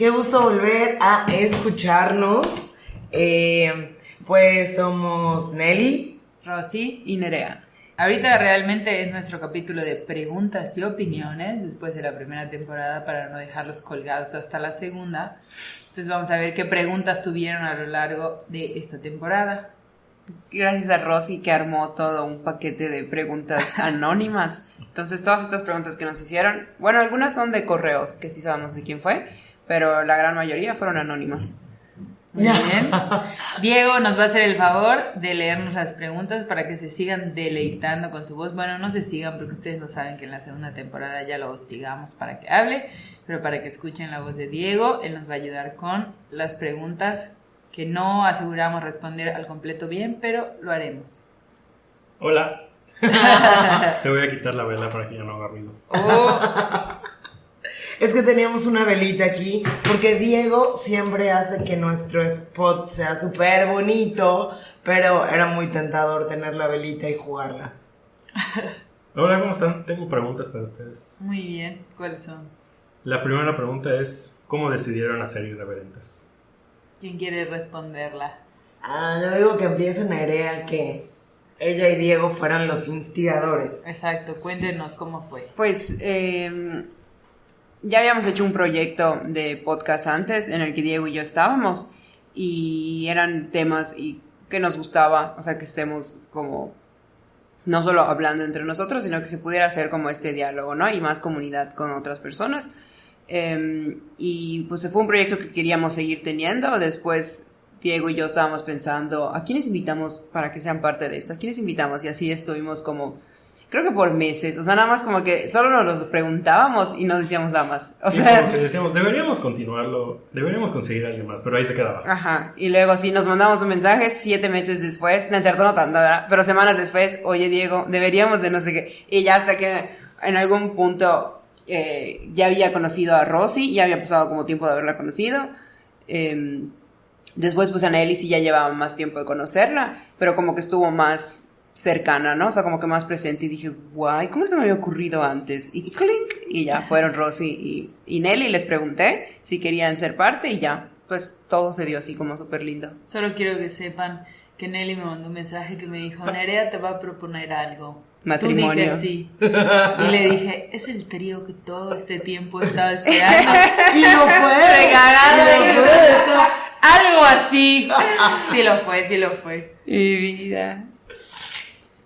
Qué gusto volver a escucharnos. Pues somos Nelly, Rosy y Nerea. Ahorita realmente es nuestro capítulo de preguntas y opiniones después de la primera temporada para no dejarlos colgados hasta la segunda. Entonces vamos a ver qué preguntas tuvieron a lo largo de esta temporada. Gracias a Rosy que armó todo un paquete de preguntas anónimas. Entonces todas estas preguntas que nos hicieron, bueno, algunas son de correos, que sí sabemos de quién fue, pero la gran mayoría fueron anónimas. Muy bien. Diego nos va a hacer el favor de leernos las preguntas para que se sigan deleitando con su voz. Bueno, no se sigan porque ustedes no saben que en la segunda temporada ya lo hostigamos para que hable, pero para que escuchen la voz de Diego, él nos va a ayudar con las preguntas que no aseguramos responder al completo bien, pero lo haremos. Hola. Te voy a quitar la vela para que ya no haga ruido. Es que teníamos una velita aquí, porque Diego siempre hace que nuestro spot sea súper bonito, pero era muy tentador tener la velita y jugarla. Hola, ¿cómo están? Tengo preguntas para ustedes. Muy bien, ¿cuáles son? La primera pregunta es, ¿cómo decidieron hacer Irreverentes? ¿Quién quiere responderla? Yo digo que empiece Nerea, que ella y Diego fueron los instigadores. Exacto, cuéntenos cómo fue. Pues ya habíamos hecho un proyecto de podcast antes en el que Diego y yo estábamos y eran temas y que nos gustaba, o sea, que estemos como no solo hablando entre nosotros, sino que se pudiera hacer como este diálogo, ¿no? Y más comunidad con otras personas. Y pues fue un proyecto que queríamos seguir teniendo. Después Diego y yo estábamos pensando, ¿a quiénes invitamos para que sean parte de esto? ¿A quiénes invitamos? Y así estuvimos como, creo que por meses, o sea, nada más como que solo nos los preguntábamos y no decíamos nada más. O sea, como que decíamos, deberíamos continuarlo, deberíamos conseguir a alguien más, pero ahí se quedaba. Ajá, y luego sí, nos mandamos un mensaje 7 meses después, no es cierto, no tanto, ¿verdad? Pero semanas después, oye Diego, deberíamos de no sé qué, y ya hasta que en algún punto ya había conocido a Rosy, ya había pasado como tiempo de haberla conocido, después pues a Nelly sí ya llevaba más tiempo de conocerla, pero como que estuvo más cercana, ¿no? O sea, como que más presente y dije, guay, ¿cómo se me había ocurrido antes? Y clink, y ya fueron Rosy y Nelly, les pregunté si querían ser parte y ya, pues todo se dio así como súper lindo. Solo quiero que sepan que Nelly me mandó un mensaje que me dijo, Nerea te va a proponer algo. Matrimonio. Tú dije sí. Y le dije, es el trío que todo este tiempo he estado esperando. Y lo fue. Regagado. Algo así. Sí lo fue. Mi vida.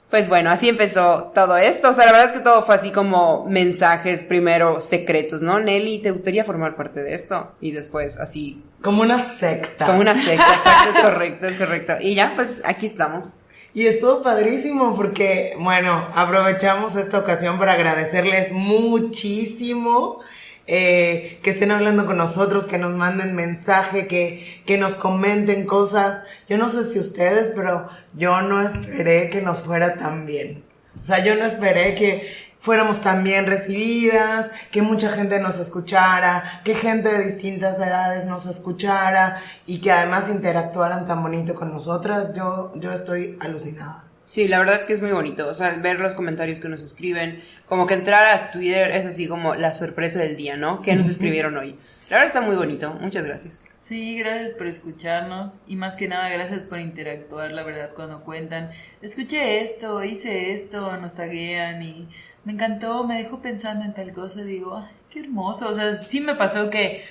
Pues bueno, así empezó todo esto. O sea, la verdad es que todo fue así como mensajes primero secretos, ¿no? Nelly, ¿te gustaría formar parte de esto? Y después así. Como una secta. Como una secta, exacto, es correcto. Y ya, pues aquí estamos. Y estuvo padrísimo porque, bueno, aprovechamos esta ocasión para agradecerles muchísimo que estén hablando con nosotros, que nos manden mensaje, que nos comenten cosas. Yo no sé si ustedes, pero yo no esperé que nos fuera tan bien. O sea, yo no esperé que fuéramos tan bien recibidas, que mucha gente nos escuchara, que gente de distintas edades nos escuchara y que además interactuaran tan bonito con nosotras. Yo estoy alucinada. Sí, la verdad es que es muy bonito, o sea, ver los comentarios que nos escriben, como que entrar a Twitter es así como la sorpresa del día, ¿no? ¿Qué nos escribieron hoy? La verdad está muy bonito, muchas gracias. Sí, gracias por escucharnos y más que nada gracias por interactuar, la verdad, cuando cuentan, escuché esto, hice esto, nos taguean y me encantó, me dejó pensando en tal cosa, digo, ay, qué hermoso, o sea, sí me pasó que,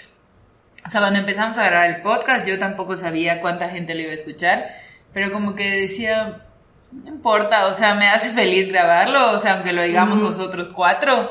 o sea, cuando empezamos a grabar el podcast yo tampoco sabía cuánta gente lo iba a escuchar, pero como que decía, no importa, o sea, me hace feliz grabarlo, o sea, aunque lo digamos nosotros 4,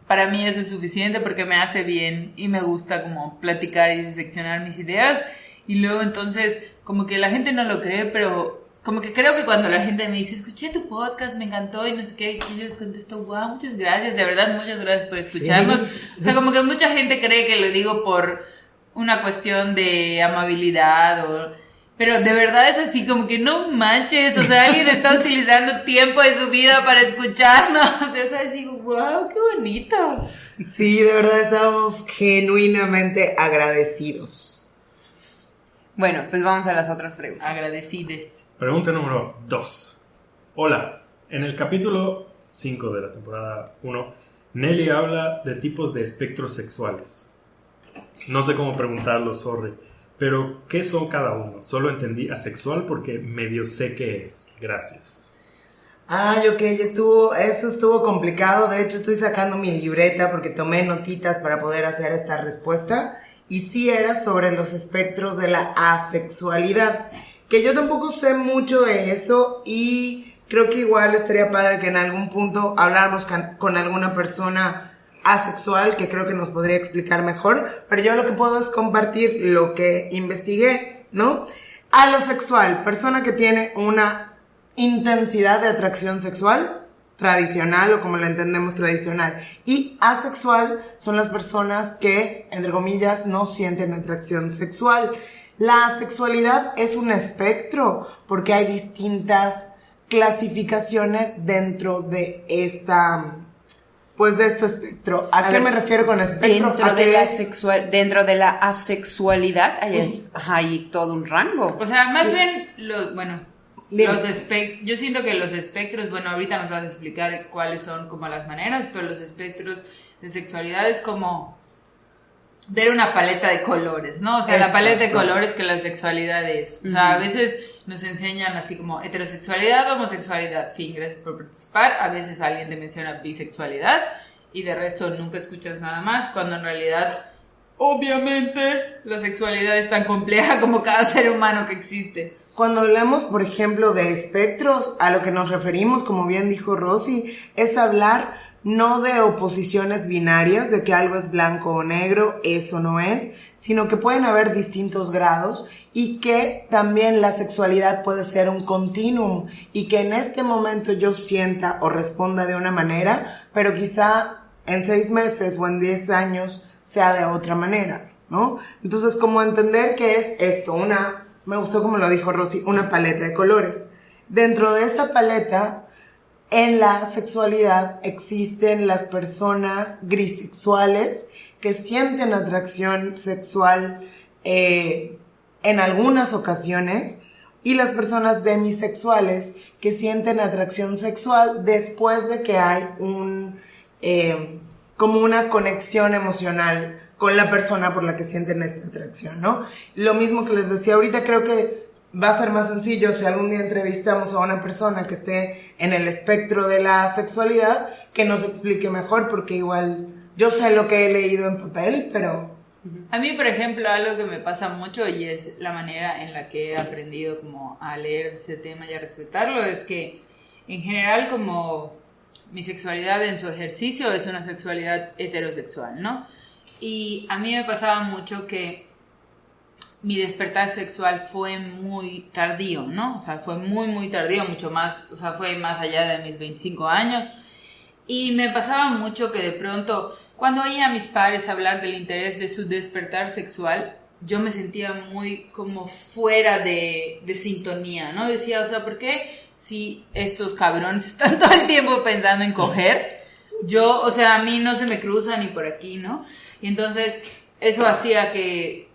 para mí eso es suficiente porque me hace bien y me gusta como platicar y diseccionar mis ideas y luego entonces como que la gente no lo cree, pero como que creo que cuando la gente me dice, escuché tu podcast, me encantó y no sé qué, y yo les contesto, wow, muchas gracias, de verdad, muchas gracias por escucharnos. Sí. O sea, como que mucha gente cree que lo digo por una cuestión de amabilidad pero de verdad es así como que no manches, o sea, alguien está utilizando tiempo de su vida para escucharnos, o sea, digo, wow, qué bonito. Sí, de verdad estamos genuinamente agradecidos. Bueno, pues vamos a las otras preguntas. Agradecides. Pregunta número 2. Hola, en el capítulo 5 de la temporada 1, Nelly habla de tipos de espectros sexuales. No sé cómo preguntarlo, sorry. Pero, ¿qué son cada uno? Solo entendí asexual porque medio sé qué es. Gracias. Ay, ok, eso estuvo complicado. De hecho, estoy sacando mi libreta porque tomé notitas para poder hacer esta respuesta. Y sí era sobre los espectros de la asexualidad, que yo tampoco sé mucho de eso y creo que igual estaría padre que en algún punto habláramos con alguna persona asexual que creo que nos podría explicar mejor, pero yo lo que puedo es compartir lo que investigué, ¿no? Alosexual, persona que tiene una intensidad de atracción sexual tradicional o como la entendemos tradicional, y asexual son las personas que, entre comillas, no sienten atracción sexual. La asexualidad es un espectro porque hay distintas clasificaciones dentro de esta, pues de este espectro. ¿A qué me refiero con espectro? Dentro de la asexualidad hay todo un rango. O sea, más Sí. bien, Dime. yo siento que los espectros, bueno, ahorita nos vas a explicar cuáles son como las maneras, pero los espectros de sexualidad es como ver una paleta de colores, ¿no? O sea, la paleta de Exacto. colores que la sexualidad es. O sea, a veces nos enseñan así como heterosexualidad, homosexualidad, fin, gracias por participar. A veces alguien te menciona bisexualidad y de resto nunca escuchas nada más, cuando en realidad, obviamente, la sexualidad es tan compleja como cada ser humano que existe. Cuando hablamos, por ejemplo, de espectros, a lo que nos referimos, como bien dijo Rosy, es hablar no de oposiciones binarias, de que algo es blanco o negro, eso no es, sino que pueden haber distintos grados y que también la sexualidad puede ser un continuum y que en este momento yo sienta o responda de una manera, pero quizá en 6 meses o en 10 años sea de otra manera, ¿no? Entonces, como entender que es esto, me gustó como lo dijo Rosy, una paleta de colores. Dentro de esa paleta, en la sexualidad existen las personas grisexuales que sienten atracción sexual en algunas ocasiones y las personas demisexuales que sienten atracción sexual después de que hay como una conexión emocional con la persona por la que sienten esta atracción, ¿no? Lo mismo que les decía ahorita, creo que va a ser más sencillo si algún día entrevistamos a una persona que esté en el espectro de la sexualidad, que nos explique mejor, porque igual yo sé lo que he leído en papel, pero... A mí, por ejemplo, algo que me pasa mucho y es la manera en la que he aprendido como a leer ese tema y a respetarlo, es que en general como mi sexualidad en su ejercicio es una sexualidad heterosexual, ¿no? Y a mí me pasaba mucho que mi despertar sexual fue muy tardío, ¿no? O sea, fue muy, muy tardío, mucho más, o sea, fue más allá de mis 25 años. Y me pasaba mucho que de pronto, cuando oía a mis padres hablar del interés de su despertar sexual, yo me sentía muy como fuera de sintonía, ¿no? Decía, o sea, ¿por qué si estos cabrones están todo el tiempo pensando en coger? Yo, o sea, a mí no se me cruza ni por aquí, ¿no? Y entonces eso hacía que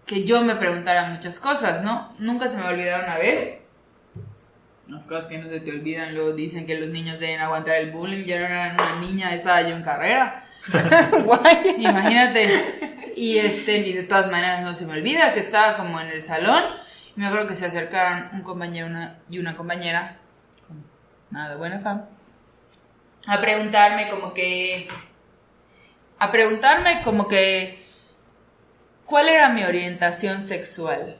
yo me preguntara muchas cosas, ¿no? Nunca se me va a olvidar una vez. Las cosas que no se te olvidan, luego dicen que los niños deben aguantar el bullying. Yo no era una niña, estaba yo en carrera. Guay. Imagínate. Y de todas maneras no se me olvida que estaba como en el salón. Y me acuerdo que se acercaron un compañero y una compañera, con nada de buena fama, a preguntarme como que ¿cuál era mi orientación sexual?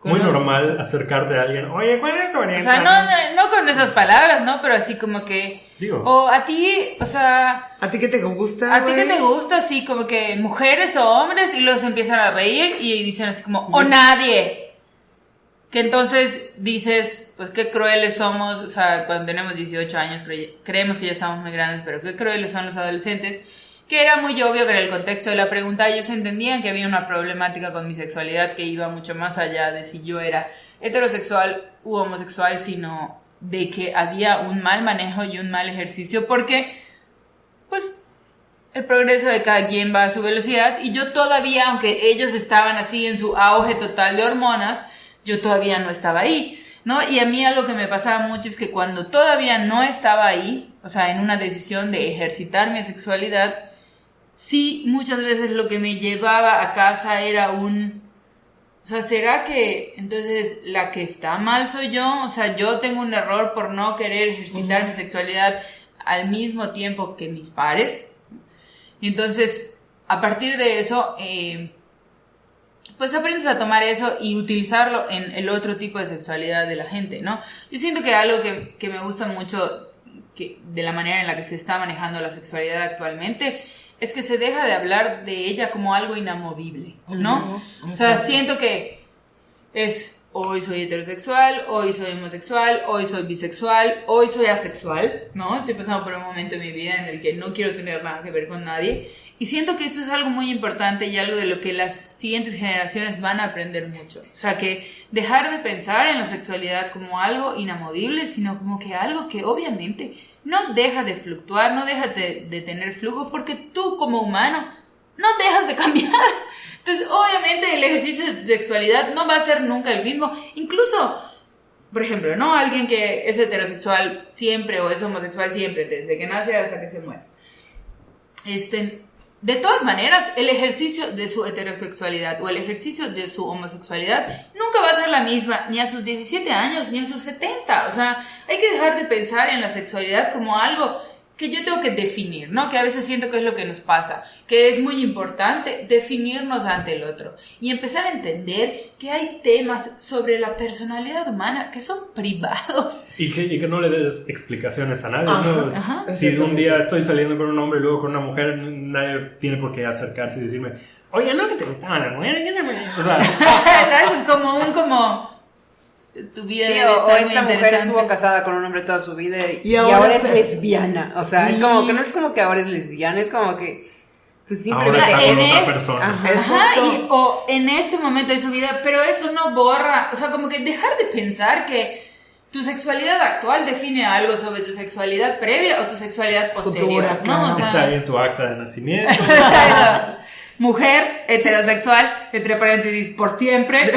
Muy normal acercarte a alguien. Oye, ¿cuál es tu O orientación? sea, no con esas palabras, ¿no? Pero así como que... Digo. O a ti, o sea... ¿A ti qué te gusta, ¿A ti qué güey? te gusta? Así como que mujeres o hombres, y luego se empiezan a reír y dicen así como, o nadie. Que entonces dices, pues qué crueles somos, o sea, cuando tenemos 18 años creemos que ya estamos muy grandes, pero qué crueles son los adolescentes, que era muy obvio que en el contexto de la pregunta ellos entendían que había una problemática con mi sexualidad que iba mucho más allá de si yo era heterosexual u homosexual, sino de que había un mal manejo y un mal ejercicio, porque pues el progreso de cada quien va a su velocidad, y yo todavía, aunque ellos estaban así en su auge total de hormonas, yo todavía no estaba ahí, ¿no? Y a mí algo que me pasaba mucho es que cuando todavía no estaba ahí, o sea, en una decisión de ejercitar mi sexualidad, sí, muchas veces lo que me llevaba a casa era o sea, ¿será que entonces la que está mal soy yo? O sea, yo tengo un error por no querer ejercitar mi sexualidad al mismo tiempo que mis pares. Y entonces, a partir de eso, pues aprendes a tomar eso y utilizarlo en el otro tipo de sexualidad de la gente, ¿no? Yo siento que algo que me gusta mucho de la manera en la que se está manejando la sexualidad actualmente es que se deja de hablar de ella como algo inamovible, ¿no? O sea, siento que es hoy soy heterosexual, hoy soy homosexual, hoy soy bisexual, hoy soy asexual, ¿no? Estoy pasando por un momento en mi vida en el que no quiero tener nada que ver con nadie. Y siento que eso es algo muy importante y algo de lo que las siguientes generaciones van a aprender mucho. O sea, que dejar de pensar en la sexualidad como algo inamovible, sino como que algo que obviamente no deja de fluctuar, no deja de tener flujo, porque tú como humano no dejas de cambiar. Entonces, obviamente el ejercicio de tu sexualidad no va a ser nunca el mismo. Incluso, por ejemplo, ¿no? Alguien que es heterosexual siempre o es homosexual siempre, desde que nace hasta que se muere. De todas maneras, el ejercicio de su heterosexualidad o el ejercicio de su homosexualidad nunca va a ser la misma, ni a sus 17 años, ni a sus 70. O sea, hay que dejar de pensar en la sexualidad como algo que yo tengo que definir, ¿no? Que a veces siento que es lo que nos pasa, que es muy importante definirnos ante el otro y empezar a entender que hay temas sobre la personalidad humana que son privados. Y que no le des explicaciones a nadie, Ajá, ¿no? ajá. Si un día estoy saliendo con un hombre y luego con una mujer, nadie tiene por qué acercarse y decirme, oye, ¿no que te gustaban las mujeres? ¿Qué te o sea, ¿Sabes? Como tu vida Sí, debe o estar muy esta mujer interesante. estuvo casada con un hombre toda su vida y ahora ahora es se- lesbiana. O sea, Sí. es como que no es como que ahora es lesbiana, es como que pues ahora simplemente está con en otra es- persona. Ajá. Exacto. O en este momento de su vida, pero eso no borra, o sea, como que dejar de pensar que tu sexualidad actual define algo sobre tu sexualidad previa o tu sexualidad posterior, Futura, ¿no? claro. O sea, Está ahí en tu acta de nacimiento. mujer, heterosexual, entre paréntesis, por siempre.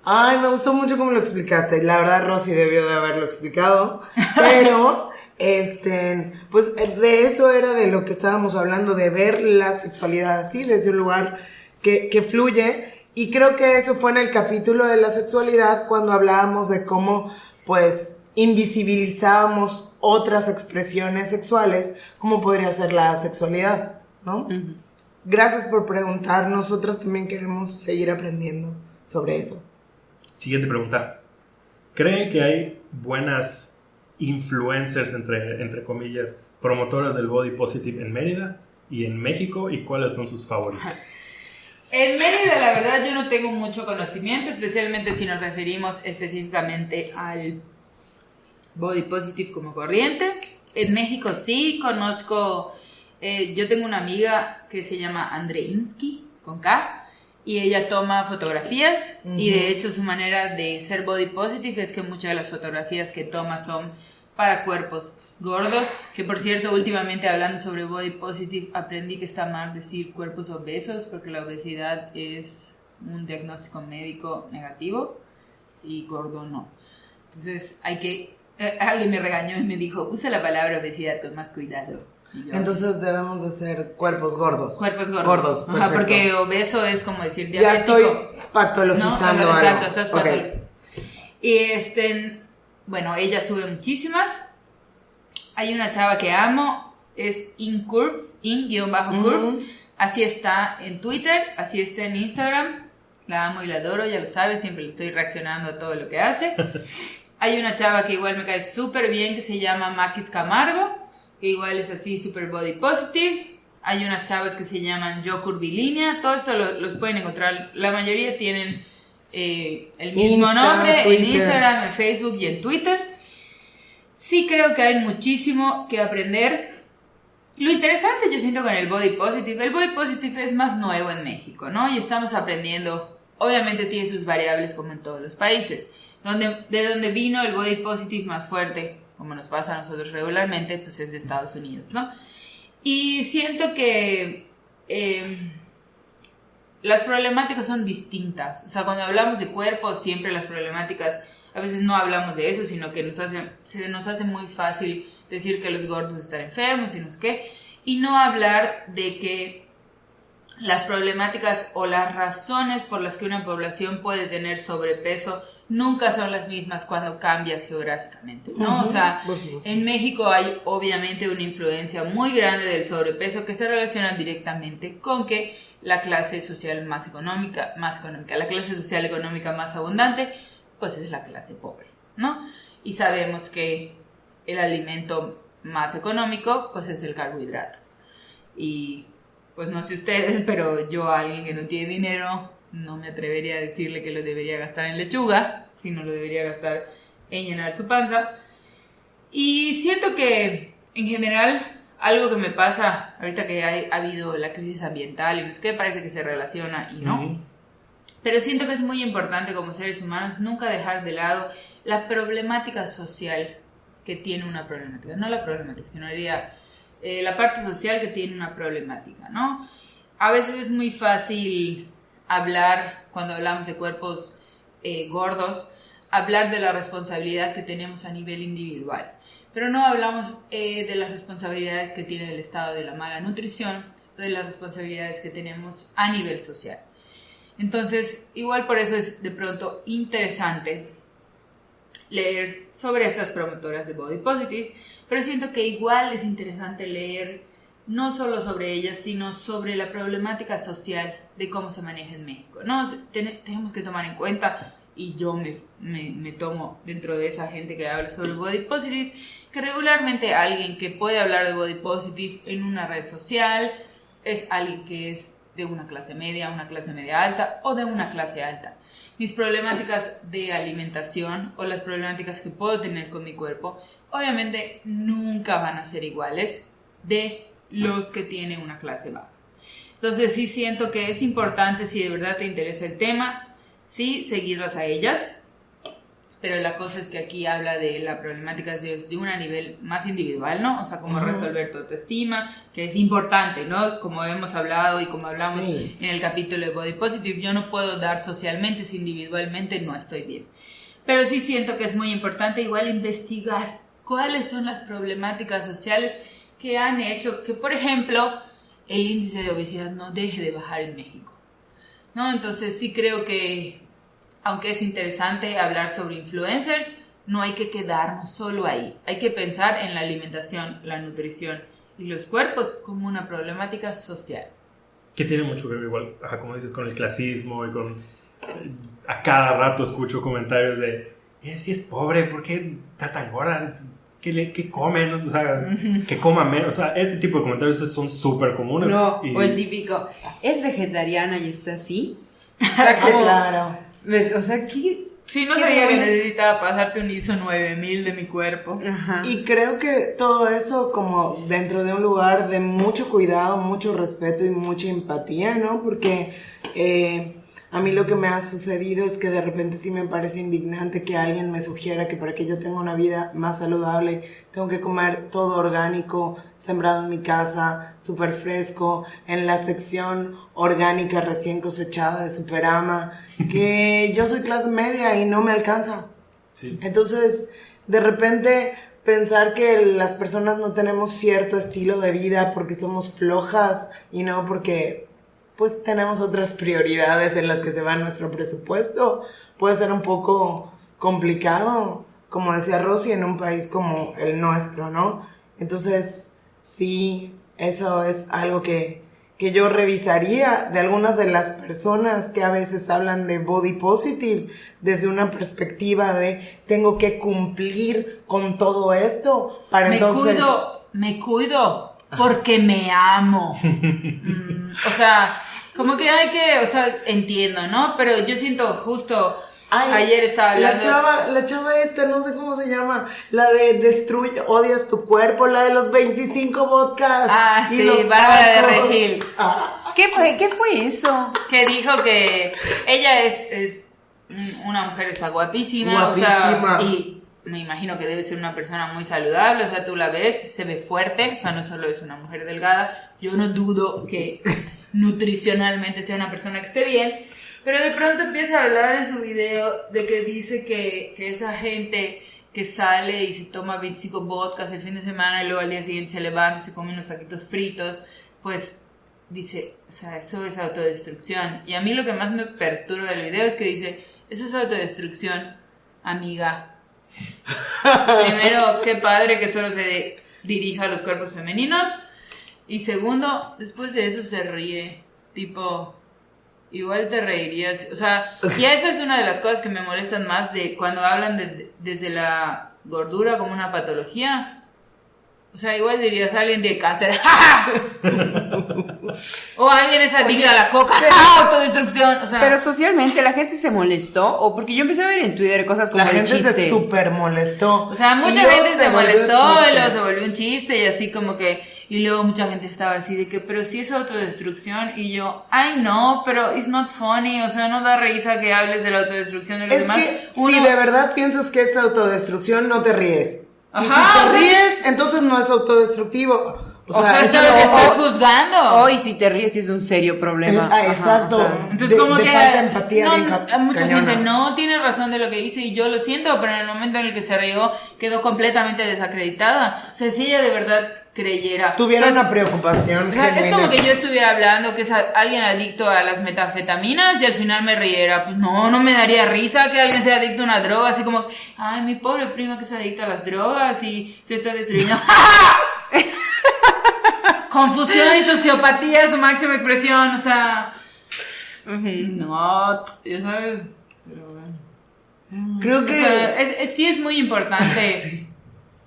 Ay, me gustó mucho cómo lo explicaste. La verdad, Rosy debió de haberlo explicado. Pero, pues de eso era de lo que estábamos hablando, de ver la sexualidad así, desde un lugar que fluye. Y creo que eso fue en el capítulo de la sexualidad, cuando hablábamos de cómo, pues, invisibilizábamos otras expresiones sexuales, como podría ser la sexualidad, ¿no? Ujú. Gracias por preguntar. Nosotros también queremos seguir aprendiendo sobre eso. Siguiente pregunta. ¿Creen que hay buenas influencers, entre comillas, promotoras del body positive en Mérida y en México? ¿Y cuáles son sus favoritas? En Mérida, la verdad, yo no tengo mucho conocimiento, especialmente si nos referimos específicamente al body positive como corriente. En México sí conozco, yo tengo una amiga que se llama Andreinsky, con K, y ella toma fotografías, y de hecho su manera de ser body positive es que muchas de las fotografías que toma son para cuerpos gordos, que por cierto, últimamente hablando sobre body positive, aprendí que está mal decir cuerpos obesos, porque la obesidad es un diagnóstico médico negativo, y gordo no. Entonces hay que... alguien me regañó y me dijo, usa la palabra obesidad con más cuidado. Y yo, Entonces debemos de ser cuerpos gordos. cuerpos gordos. Gordos, Ajá, perfecto. porque obeso es como decir Ya diabético. estoy patologizando ¿no? algo. Exacto, estás Ok. Y bueno, ella sube muchísimas. Hay una chava que amo, es in-curves, in-curves. Así está en Twitter, así está en Instagram. La amo y la adoro, ya lo sabes, siempre le estoy reaccionando a todo lo que hace. Hay una chava que igual me cae súper bien, que se llama Maquis Camargo, que igual es así, super body positive. Hay unas chavas que se llaman Yo Curvilínea. Todo esto los pueden encontrar. La mayoría tienen el mismo Insta, nombre en Twitter. Instagram, en Facebook y en Twitter. Sí creo que hay muchísimo que aprender. Lo interesante yo siento con el body positive es más nuevo en México, ¿no? Y estamos aprendiendo. Obviamente tiene sus variables como en todos los países. De donde vino el body positive más fuerte, como nos pasa a nosotros regularmente, pues es de Estados Unidos, ¿no? Y siento que las problemáticas son distintas. O sea, cuando hablamos de cuerpos, siempre las problemáticas, a veces no hablamos de eso, sino que se nos hace muy fácil decir que los gordos están enfermos y no sé qué. y no hablar de que las problemáticas o las razones por las que una población puede tener sobrepeso nunca son las mismas cuando cambias geográficamente, ¿no? O sea, en México hay obviamente una influencia muy grande del sobrepeso que se relaciona directamente con que la clase social más económica, la clase social económica más abundante, pues es la clase pobre, ¿no? Y sabemos que el alimento más económico, pues es el carbohidrato. Y pues no sé ustedes, pero yo a alguien que no tiene dinero no me atrevería a decirle que lo debería gastar en lechuga, sino lo debería gastar en llenar su panza. Y siento que en general algo que me pasa ahorita que ha habido la crisis ambiental y no sé qué, parece que se relaciona y no. Pero siento que es muy importante como seres humanos nunca dejar de lado la problemática social que tiene una problemática. No la problemática, sino diría la parte social que tiene una problemática, ¿no? A veces es muy fácil hablar, cuando hablamos de cuerpos gordos, hablar de la responsabilidad que tenemos a nivel individual. Pero no hablamos de las responsabilidades que tiene el estado de la mala nutrición o de las responsabilidades que tenemos a nivel social. Entonces, igual por eso es de pronto interesante leer sobre estas promotoras de Body Positive, pero siento que igual es interesante leer no solo sobre ellas, sino sobre la problemática social de cómo se maneja en México, ¿no? Tenemos que tomar en cuenta, y yo me tomo dentro de esa gente que habla sobre Body Positive, que regularmente alguien que puede hablar de Body Positive en una red social es alguien que es de una clase media alta o de una clase alta. Mis problemáticas de alimentación o las problemáticas que puedo tener con mi cuerpo obviamente nunca van a ser iguales de los que tienen una clase baja. Entonces sí siento que es importante, si de verdad te interesa el tema, sí seguirlas a ellas, pero la cosa es que aquí habla de la problemática de un nivel más individual, ¿no? O sea, cómo resolver tu autoestima, que es importante, ¿no? Como hemos hablado y como hablamos en el capítulo de Body Positive, yo no puedo dar socialmente si individualmente no estoy bien. Pero sí siento que es muy importante igual investigar cuáles son las problemáticas sociales que han hecho que, por ejemplo, el índice de obesidad no deje de bajar en México, ¿no? Entonces sí creo que, aunque es interesante hablar sobre influencers, no hay que quedarnos solo ahí. Hay que pensar en la alimentación, la nutrición y los cuerpos como una problemática social. Que tiene mucho que ver igual, como dices, con el clasismo y con... A cada rato escucho comentarios de, si es pobre, ¿por qué está tan gorda? ¿Qué come? O sea, que coma menos. O sea, ese tipo de comentarios son súper comunes. No, o el típico, es vegetariana y está así. O sea, claro. O sea, ¿qué? Sí, no sabía que necesitaba pasarte un ISO 9000 de mi cuerpo. Ajá. Y creo que todo eso como dentro de un lugar de mucho cuidado, mucho respeto y mucha empatía, ¿no? Porque a mí lo que me ha sucedido es que de repente sí me parece indignante que alguien me sugiera que para que yo tenga una vida más saludable tengo que comer todo orgánico, sembrado en mi casa, súper fresco, en la sección orgánica recién cosechada de Superama, que yo soy clase media y no me alcanza. Sí. Entonces, de repente pensar que las personas no tenemos cierto estilo de vida porque somos flojas y no porque pues tenemos otras prioridades en las que se va nuestro presupuesto, puede ser un poco complicado, como decía Rosy, en un país como el nuestro, ¿no? Entonces, sí, eso es algo que yo revisaría de algunas de las personas que a veces hablan de Body Positive desde una perspectiva de tengo que cumplir con todo esto para entonces... Me cuido porque me amo. O sea, como que hay que, o sea, entiendo, ¿no? Pero yo siento justo... ayer estaba hablando... La chava esta, no sé cómo se llama, la de odias tu cuerpo, la de los 25 vodkas. Y sí, Bárbara de Regil. ¿Qué fue eso? Que dijo que ella es una mujer, está guapísima. Guapísima. O sea, y me imagino que debe ser una persona muy saludable, o sea, tú la ves, se ve fuerte, o sea, no solo es una mujer delgada. Yo no dudo que nutricionalmente sea una persona que esté bien. Pero de pronto empieza a hablar en su video de que dice que esa gente que sale y se toma 25 vodkas el fin de semana y luego al día siguiente se levanta y se come unos taquitos fritos, pues dice, o sea, eso es autodestrucción. Y a mí lo que más me perturba del video es que dice, eso es autodestrucción, amiga. Primero, qué padre que solo se dirija a los cuerpos femeninos. Y segundo, después de eso se ríe, tipo, igual te reirías. O sea, y esa es una de las cosas que me molestan más de cuando hablan desde la gordura como una patología. O sea, igual dirías, alguien de cáncer, o alguien es adicto a la coca, autodestrucción. O sea, pero socialmente la gente se molestó, o porque yo empecé a ver en Twitter cosas como La de gente chiste. se súper molestó. o sea, Y mucha luego gente se volvió molestó y chiste. luego se volvió un chiste y así como que... Y luego mucha gente estaba así de que, pero sí es autodestrucción. Y yo, ay no, pero it's not funny. O sea, no da risa que hables de la autodestrucción de los Es demás. que si de verdad piensas que es autodestrucción, no te ríes. Y Ajá, si o te sea, ríes, entonces no es autodestructivo. O sea, eso eso es lo que no- estás juzgando. Hoy si te ríes tienes un serio problema. Ah, Ajá, exacto. o sea, Entonces, como de que falta de empatía no, bien mucha cañona. gente no tiene razón de lo que dice y yo lo siento, pero en el momento en el que se rió quedó completamente desacreditada. O sea, si ella de verdad creyera. Tuviera o sea, una preocupación o sea, es genuina. como que yo estuviera hablando que es alguien adicto a las metanfetaminas y al final me riera. Pues no me daría risa que alguien sea adicto a una droga, así como, ay, mi pobre prima que es adicta a las drogas y se está destruyendo. Confusión y sociopatía, su máxima expresión, o sea... No, ya sabes. Pero bueno. Creo que... O sea, sí es muy importante.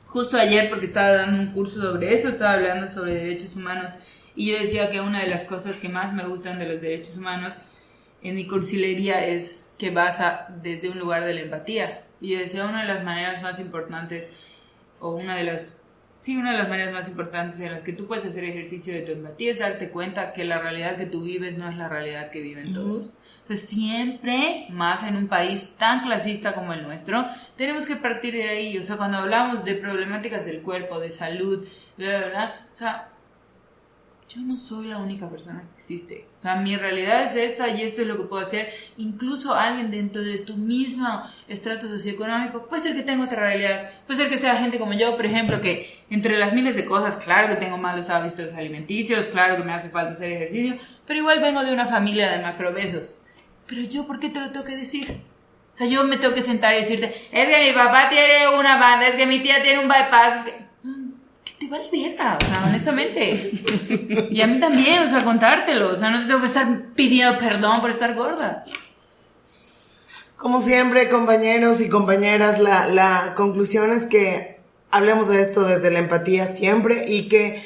Justo ayer, porque estaba dando un curso sobre eso, estaba hablando sobre derechos humanos, y yo decía que una de las cosas que más me gustan de los derechos humanos en mi cursilería es que basa desde un lugar de la empatía. Y yo decía, una de las maneras más importantes, o una de las maneras más importantes en las que tú puedes hacer ejercicio de tu empatía es darte cuenta que la realidad que tú vives no es la realidad que viven todos. Entonces siempre, más en un país tan clasista como el nuestro, tenemos que partir de ahí. O sea, cuando hablamos de problemáticas del cuerpo, de salud, bla, bla, bla, o sea, yo no soy la única persona que existe. O sea, mi realidad es esta y esto es lo que puedo hacer. Incluso alguien dentro de tu mismo estrato socioeconómico puede ser que tenga otra realidad. Puede ser que sea gente como yo, por ejemplo, que entre las miles de cosas, claro que tengo malos hábitos alimenticios, claro que me hace falta hacer ejercicio, pero igual vengo de una familia de macrobesos. Pero yo, ¿por qué te lo tengo que decir? O sea, yo me tengo que sentar y decirte, es que mi papá tiene una banda, es que mi tía tiene un bypass, es que te vale verga, o sea, honestamente. Y a mí también, o sea, contártelo. O sea, no te tengo que estar pidiendo perdón por estar gorda. Como siempre, compañeros y compañeras, la conclusión es que hablemos de esto desde la empatía siempre y que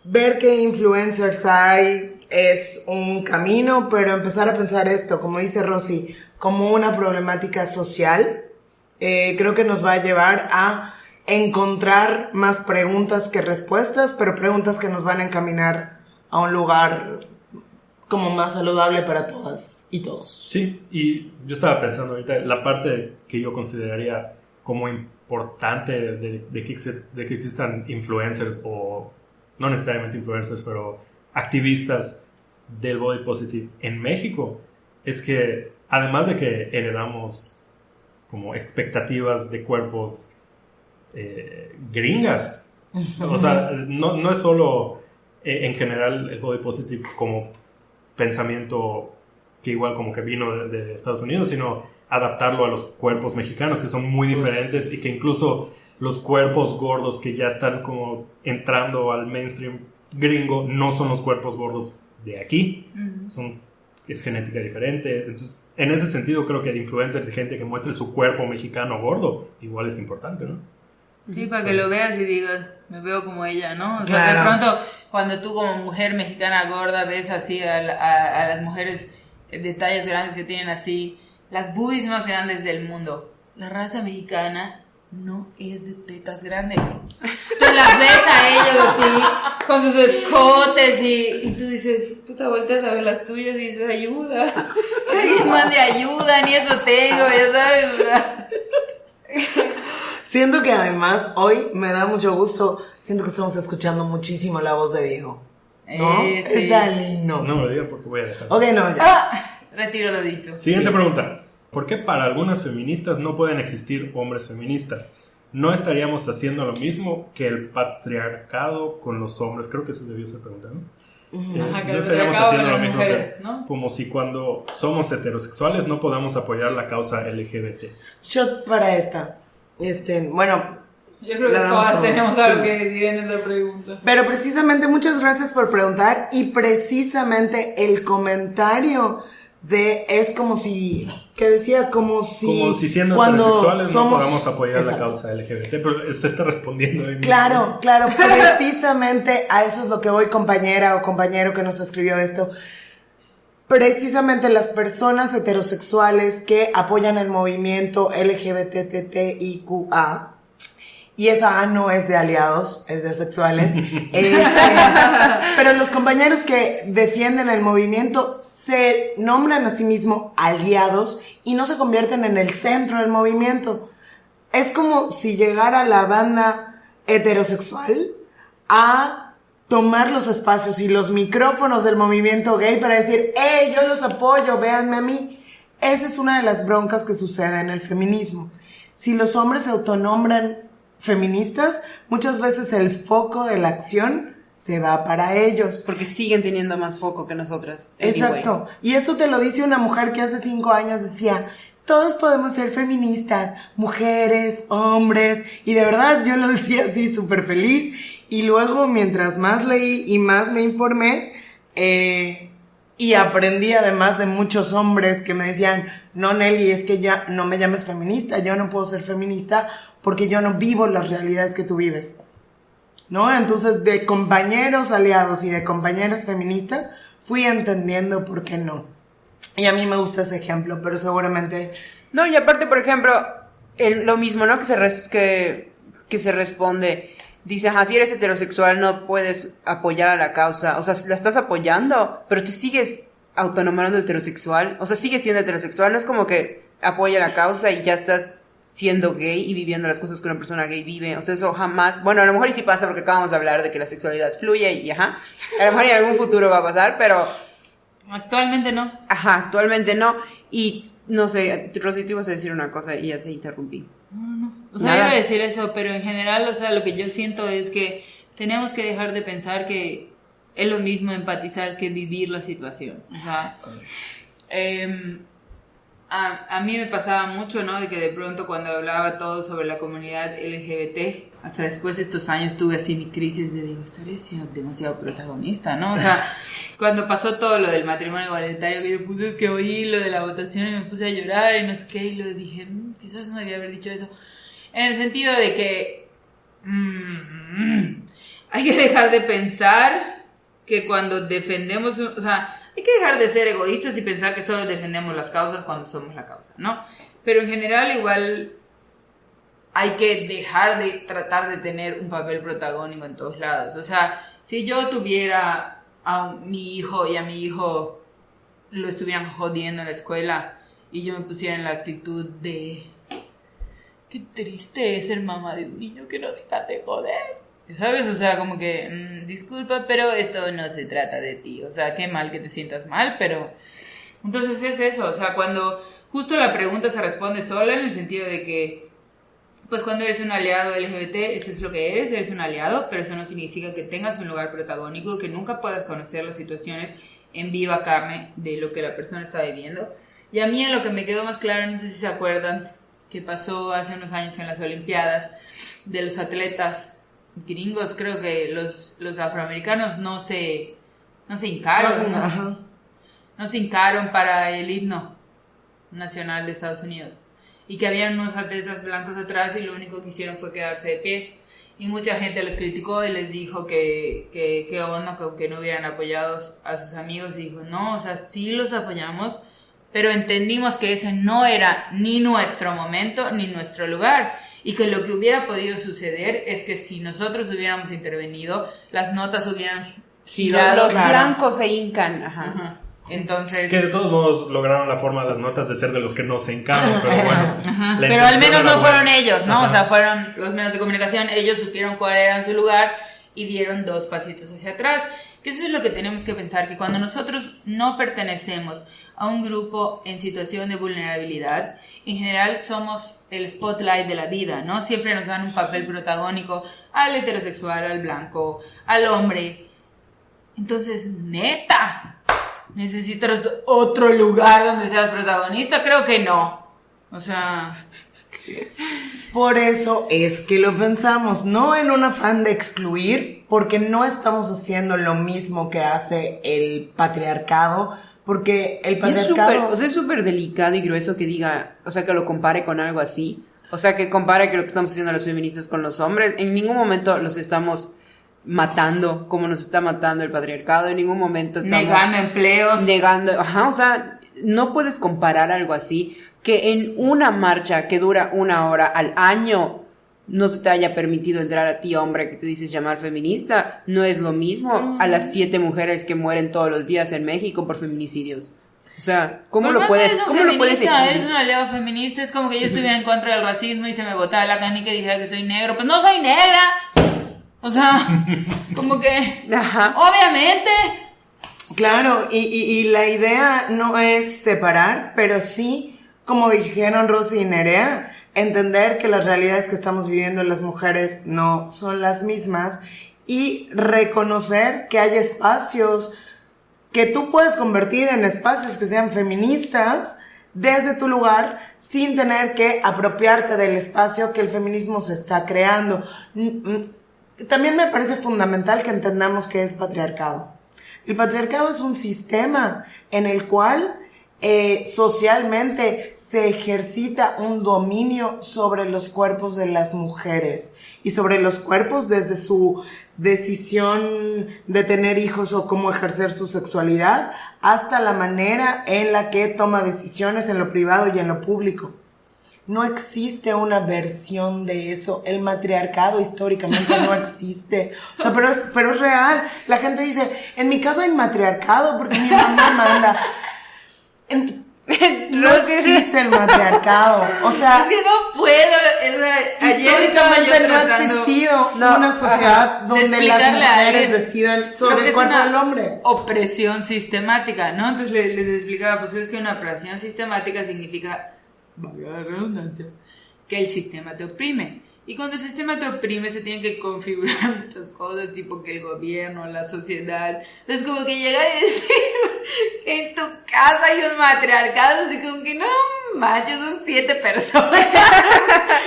ver qué influencers hay es un camino, pero empezar a pensar esto, como dice Rosy, como una problemática social, creo que nos va a llevar a encontrar más preguntas que respuestas, pero preguntas que nos van a encaminar a un lugar como más saludable para todas y todos. Sí, y yo estaba pensando ahorita, la parte que yo consideraría como importante de que existan influencers, o no necesariamente influencers, pero activistas del body positive en México, es que además de que heredamos como expectativas de cuerpos gringas, o sea, no es solo en general el body positive como pensamiento que igual como que vino de Estados Unidos, sino adaptarlo a los cuerpos mexicanos, que son muy diferentes, y que incluso los cuerpos gordos que ya están como entrando al mainstream gringo no son los cuerpos gordos de aquí, es genética diferente. Entonces, en ese sentido creo que influencers y gente que muestre su cuerpo mexicano gordo igual es importante, ¿no? Sí, para que lo veas y digas, me veo como ella, ¿no? O sea, Claro. de pronto, cuando tú como mujer mexicana gorda ves así a las mujeres de tallas grandes que tienen así las boobies más grandes del mundo. La raza mexicana no es de tetas grandes. Tú las ves a ellos así, con sus escotes y tú dices, puta, volteas a ver las tuyas y dices, ayuda. Que alguien mande ayuda, ni eso tengo, ya sabes, o sea. Siento que además hoy me da mucho gusto, siento que estamos escuchando muchísimo la voz de Diego, ¿no? Sí. Está lindo. No me lo digan porque voy a dejar. Ok, no, ya. Retiro lo dicho. Siguiente pregunta. ¿Por qué para algunas feministas no pueden existir hombres feministas? ¿no estaríamos haciendo lo mismo que el patriarcado con los hombres? Creo que eso debió ser pregunta, ¿no? Ajá, que No el estaríamos patriarcado haciendo con lo las mismo mujeres, ¿no? como si cuando somos heterosexuales no podamos apoyar la causa LGBT. Shot para esta. Bueno, Yo creo que la damos todas todos, tenemos algo sí. que decir en esa pregunta. Pero precisamente, muchas gracias por preguntar. Y precisamente el comentario es como si, que decía, como si siendo cuando heterosexuales somos, no podamos apoyar exacto. la causa LGBT, pero se está respondiendo ahí mismo. Claro, precisamente a eso es lo que voy, compañera o compañero que nos escribió esto. Precisamente las personas heterosexuales que apoyan el movimiento LGBTTIQA, y esa A no es de aliados, es de sexuales. Pero los compañeros que defienden el movimiento se nombran a sí mismos aliados y no se convierten en el centro del movimiento. Es como si llegara la banda heterosexual a tomar los espacios y los micrófonos del movimiento gay para decir, ¡hey, yo los apoyo, véanme a mí! Esa es una de las broncas que sucede en el feminismo. Si los hombres se autonombran feministas, muchas veces el foco de la acción se va para ellos. Porque siguen teniendo más foco que nosotras. Exacto. Anyway. Y esto te lo dice una mujer que hace 5 años decía, todos podemos ser feministas, mujeres, hombres, y de verdad yo lo decía así súper feliz. Y luego, mientras más leí y más me informé, y aprendí además de muchos hombres que me decían, no, Nelly, es que ya no me llames feminista, yo no puedo ser feminista porque yo no vivo las realidades que tú vives, ¿no? Entonces, de compañeros aliados y de compañeras feministas, fui entendiendo por qué no. Y a mí me gusta ese ejemplo, pero seguramente... No, y aparte, por ejemplo, lo mismo, ¿no? Que se responde... Dice, si eres heterosexual no puedes apoyar a la causa. O sea, la estás apoyando, pero te sigues autonombrando heterosexual. O sea, sigues siendo heterosexual. No es como que apoya la causa y ya estás siendo gay y viviendo las cosas que una persona gay vive. O sea, eso jamás... Bueno, a lo mejor y sí pasa porque acabamos de hablar de que la sexualidad fluye y ajá. A lo mejor en algún futuro va a pasar, pero... Actualmente no. Ajá, actualmente no. Y no sé, Rosy, tú ibas a decir una cosa y ya te interrumpí. No. O sea, Nada. iba a decir eso, pero en general, o sea, lo que yo siento es que tenemos que dejar de pensar que es lo mismo empatizar que vivir la situación. O sea, a mí me pasaba mucho, ¿no? De que de pronto cuando hablaba todo sobre la comunidad LGBT, hasta después de estos años tuve así mi crisis de digo, estaré siendo demasiado protagonista, ¿no? O sea, cuando pasó todo lo del matrimonio igualitario, que yo puse, es que oí lo de la votación y me puse a llorar y no sé qué, y lo dije, quizás no debía haber dicho eso. En el sentido de que hay que dejar de pensar que cuando defendemos, o sea, hay que dejar de ser egoístas y pensar que solo defendemos las causas cuando somos la causa, ¿no? Pero en general igual hay que dejar de tratar de tener un papel protagónico en todos lados. O sea, si yo tuviera a mi hijo y a mi hijo lo estuvieran jodiendo en la escuela y yo me pusiera en la actitud de... Qué triste es ser mamá de un niño que no deja de joder. ¿Sabes? O sea, como que, disculpa, pero esto no se trata de ti. O sea, qué mal que te sientas mal, pero... Entonces es eso, o sea, cuando justo la pregunta se responde sola en el sentido de que, pues cuando eres un aliado LGBT, eso es lo que eres un aliado, pero eso no significa que tengas un lugar protagónico, que nunca puedas conocer las situaciones en viva carne de lo que la persona está viviendo. Y a mí en lo que me quedó más claro, no sé si se acuerdan, que pasó hace unos años en las Olimpiadas, de los atletas gringos, creo que los afroamericanos no se hincaron, ¿no? No se hincaron para el himno nacional de Estados Unidos. Y que habían unos atletas blancos atrás y lo único que hicieron fue quedarse de pie. Y mucha gente los criticó y les dijo que onda, que no hubieran apoyado a sus amigos. Y dijo, no, o sea, sí los apoyamos, pero entendimos que ese no era ni nuestro momento ni nuestro lugar. Y que lo que hubiera podido suceder es que si nosotros hubiéramos intervenido, las notas hubieran girado. Los blancos se hincan, Ajá. Entonces... Que de todos modos lograron la forma de las notas de ser de los que no se hincaron, pero bueno. Ajá. Pero al menos no fueron ellos, ¿no? Ajá. O sea, fueron los medios de comunicación, ellos supieron cuál era su lugar y dieron 2 pasitos hacia atrás. Que eso es lo que tenemos que pensar, que cuando nosotros no pertenecemos a un grupo en situación de vulnerabilidad, en general somos el spotlight de la vida, ¿no? Siempre nos dan un papel protagónico al heterosexual, al blanco, al hombre. Entonces, neta, ¿necesitas otro lugar donde seas protagonista? Creo que no. O sea... Por eso es que lo pensamos, no en un afán de excluir, porque no estamos haciendo lo mismo que hace el patriarcado, porque el patriarcado... Es súper delicado y grueso que diga, o sea, que lo compare con algo así. O sea, que compare que lo que estamos haciendo las feministas con los hombres. En ningún momento los estamos matando como nos está matando el patriarcado. En ningún momento estamos... negando empleos. Negando, ajá, o sea, no puedes comparar algo así. Que en una marcha que dura 1 hora al año no se te haya permitido entrar a ti, hombre, que te dices llamar feminista, no es lo mismo a las 7 mujeres que mueren todos los días en México por feminicidios. O sea, ¿cómo lo puedes equiparar? Eres un aliado feminista, es como que yo estuviera en contra del racismo y se me botaba la canica y dijera que soy negro. Pues no soy negra. O sea, como que... Ajá. Obviamente... Claro, y la idea no es separar, pero sí... Como dijeron Rosy y Nerea, entender que las realidades que estamos viviendo las mujeres no son las mismas y reconocer que hay espacios que tú puedes convertir en espacios que sean feministas desde tu lugar sin tener que apropiarte del espacio que el feminismo se está creando. También me parece fundamental que entendamos qué es patriarcado. El patriarcado es un sistema en el cual... socialmente se ejercita un dominio sobre los cuerpos de las mujeres y sobre los cuerpos desde su decisión de tener hijos o cómo ejercer su sexualidad hasta la manera en la que toma decisiones en lo privado y en lo público. No existe una versión de eso. El matriarcado históricamente no existe. O sea, pero es real. La gente dice, en mi casa hay matriarcado porque mi mamá manda. No existe el matriarcado, o sea, es que no puedo. Históricamente no ha existido una sociedad donde las mujeres decidan sobre el cuerpo del hombre. Opresión sistemática, ¿no? Entonces les explicaba, pues es que una opresión sistemática significa, valga la redundancia, que el sistema te oprime. Y cuando el sistema te oprime se tienen que configurar muchas cosas, tipo que el gobierno, la sociedad. Entonces como que llegar y decir que en tu casa hay un matriarcado, así como que no manches, son 7 personas.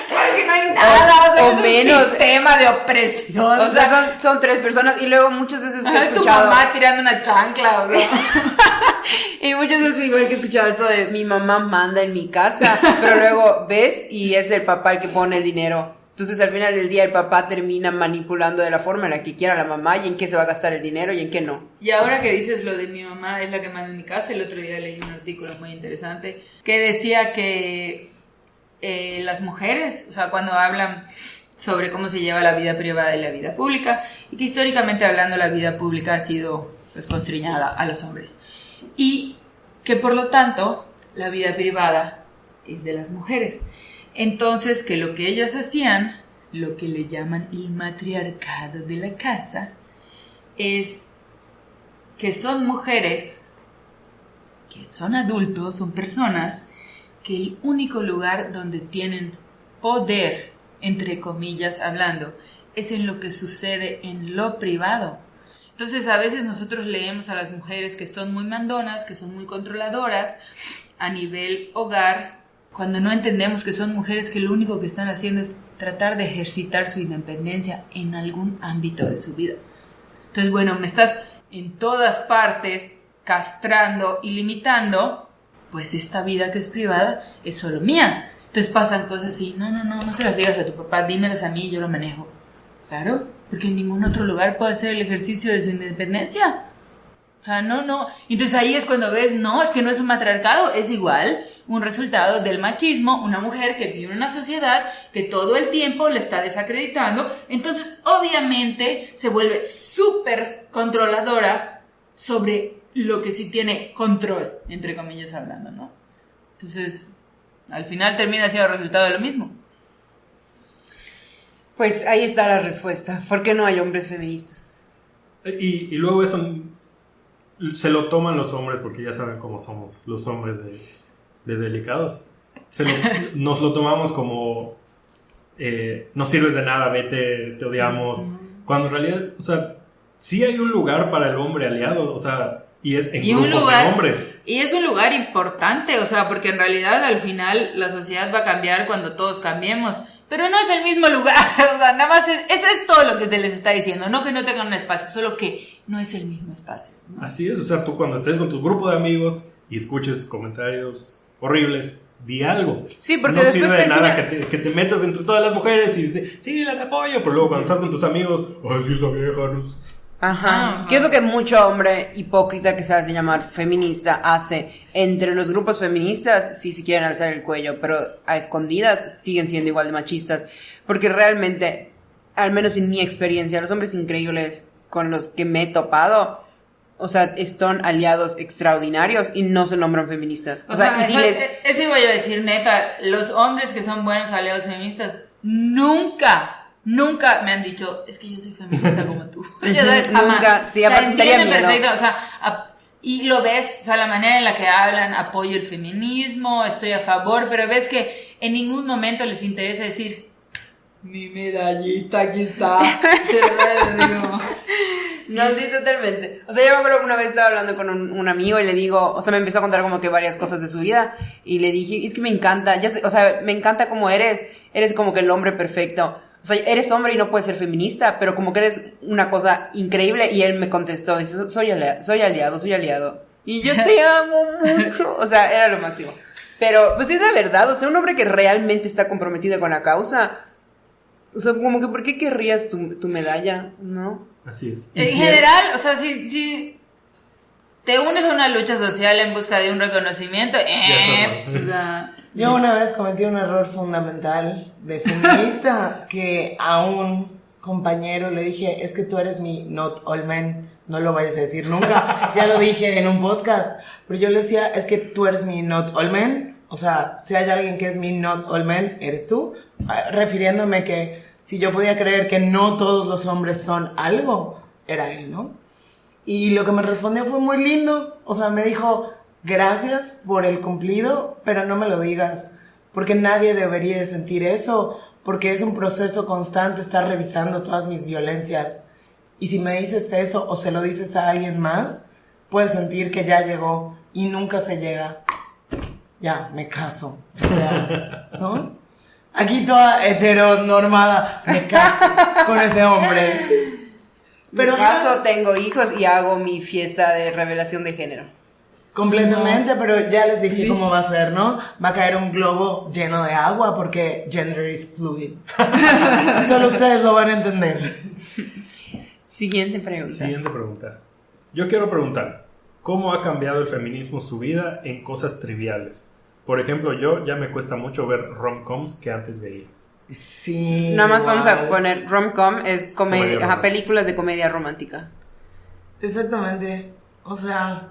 Claro que no hay nada, o sea, es menos. Un sistema de opresión. O sea, son 3 personas y luego muchas veces que he tu escuchado... mamá tirando una chancla, o sea. Y muchas veces igual que he escuchado esto de mi mamá manda en mi casa, pero luego ves y es el papá el que pone el dinero. Entonces al final del día el papá termina manipulando de la forma en la que quiera la mamá y en qué se va a gastar el dinero y en qué no. Y ahora que dices lo de mi mamá es la que manda en mi casa, el otro día leí un artículo muy interesante que decía que las mujeres, o sea, cuando hablan sobre cómo se lleva la vida privada y la vida pública, y que históricamente hablando la vida pública ha sido pues constreñada a los hombres, y que por lo tanto la vida privada es de las mujeres. Entonces, que lo que ellas hacían, lo que le llaman el matriarcado de la casa, es que son mujeres, que son adultos, son personas, que el único lugar donde tienen poder, entre comillas hablando, es en lo que sucede en lo privado. Entonces, a veces nosotros leemos a las mujeres que son muy mandonas, que son muy controladoras a nivel hogar, cuando no entendemos que son mujeres que lo único que están haciendo es tratar de ejercitar su independencia en algún ámbito de su vida. Entonces, bueno, me estás en todas partes castrando y limitando, pues esta vida que es privada es solo mía. Entonces pasan cosas así, no se las digas a tu papá, dímelas a mí y yo lo manejo. Claro, porque en ningún otro lugar puede hacer el ejercicio de su independencia. O sea, no. Entonces ahí es cuando ves, no, es que no es un matriarcado, es igual un resultado del machismo, una mujer que vive en una sociedad que todo el tiempo le está desacreditando, entonces obviamente se vuelve súper controladora sobre lo que sí tiene control, entre comillas hablando, ¿no? Entonces, al final termina siendo el resultado de lo mismo. Pues ahí está la respuesta. ¿Por qué no hay hombres feministas? Y luego eso se lo toman los hombres porque ya saben cómo somos los hombres de delicados. Nos lo tomamos como no sirves de nada, vete, te odiamos. Cuando en realidad, o sea, sí hay un lugar para el hombre aliado, o sea, y es en grupos de hombres. Y es un lugar importante, o sea, porque en realidad al final la sociedad va a cambiar cuando todos cambiemos. Pero no es el mismo lugar, o sea, nada más eso es todo lo que se les está diciendo, no que no tengan un espacio, solo que no es el mismo espacio, ¿no? Así es, o sea, tú cuando estés con tu grupo de amigos y escuches comentarios horribles, di algo. Sí, porque no después sirve de termina... nada que te metas entre todas las mujeres y dices, sí, las apoyo, pero luego cuando estás con tus amigos, ay, sí, esa vieja, no sé. Ajá. ¿Qué es lo que mucho hombre hipócrita que se hace llamar feminista hace? Entre los grupos feministas sí se quieren alzar el cuello, pero a escondidas siguen siendo igual de machistas. Porque realmente, al menos en mi experiencia, los hombres increíbles con los que me he topado, o sea, son aliados extraordinarios y no se nombran feministas. O sea, y si eso iba yo a decir, neta, los hombres que son buenos aliados feministas nunca me han dicho, es que yo soy feminista como tú. Ya sabes, jamás. Nunca, sí, o sea, entienden miedo. perfecto, o sea, y lo ves, o sea, la manera en la que hablan, apoyo el feminismo, estoy a favor, pero ves que en ningún momento les interesa decir, mi medallita, aquí está. De verdad, digo. No, sí, totalmente. O sea, yo me acuerdo que una vez estaba hablando con un amigo y le digo, o sea, me empezó a contar como que varias cosas de su vida y le dije, es que me encanta, o sea, me encanta cómo eres como que el hombre perfecto. O sea, eres hombre y no puedes ser feminista, pero como que eres una cosa increíble. Y él me contestó, dice, soy aliado. Y yo te amo mucho. O sea, era lo máximo. Pero, pues es la verdad, o sea, un hombre que realmente está comprometido con la causa. O sea, como que, ¿por qué querrías tu medalla? ¿No? Así es. En general, o sea, si te unes a una lucha social en busca de un reconocimiento, o sea... Yo una vez cometí un error fundamental de feminista que a un compañero le dije, es que tú eres mi not all men, no lo vayas a decir nunca, ya lo dije en un podcast, pero yo le decía, es que tú eres mi not all men, o sea, si hay alguien que es mi not all men, eres tú, refiriéndome que si yo podía creer que no todos los hombres son algo, era él, ¿no? Y lo que me respondió fue muy lindo, o sea, me dijo... Gracias por el cumplido, pero no me lo digas, porque nadie debería de sentir eso, porque es un proceso constante estar revisando todas mis violencias. Y si me dices eso o se lo dices a alguien más, puedes sentir que ya llegó y nunca se llega. Ya, me caso. O sea, ¿no? Aquí toda heteronormada, me caso con ese hombre. Pero me caso, tengo hijos y hago mi fiesta de revelación de género. Completamente, pero ya les dije cómo va a ser, ¿no? Va a caer un globo lleno de agua porque gender is fluid. Solo ustedes lo van a entender. Siguiente pregunta. Yo quiero preguntar, ¿cómo ha cambiado el feminismo su vida en cosas triviales? Por ejemplo, yo ya me cuesta mucho ver rom-coms que antes veía. Sí. Nada más vamos a poner rom-com, es películas de comedia romántica. Exactamente. O sea...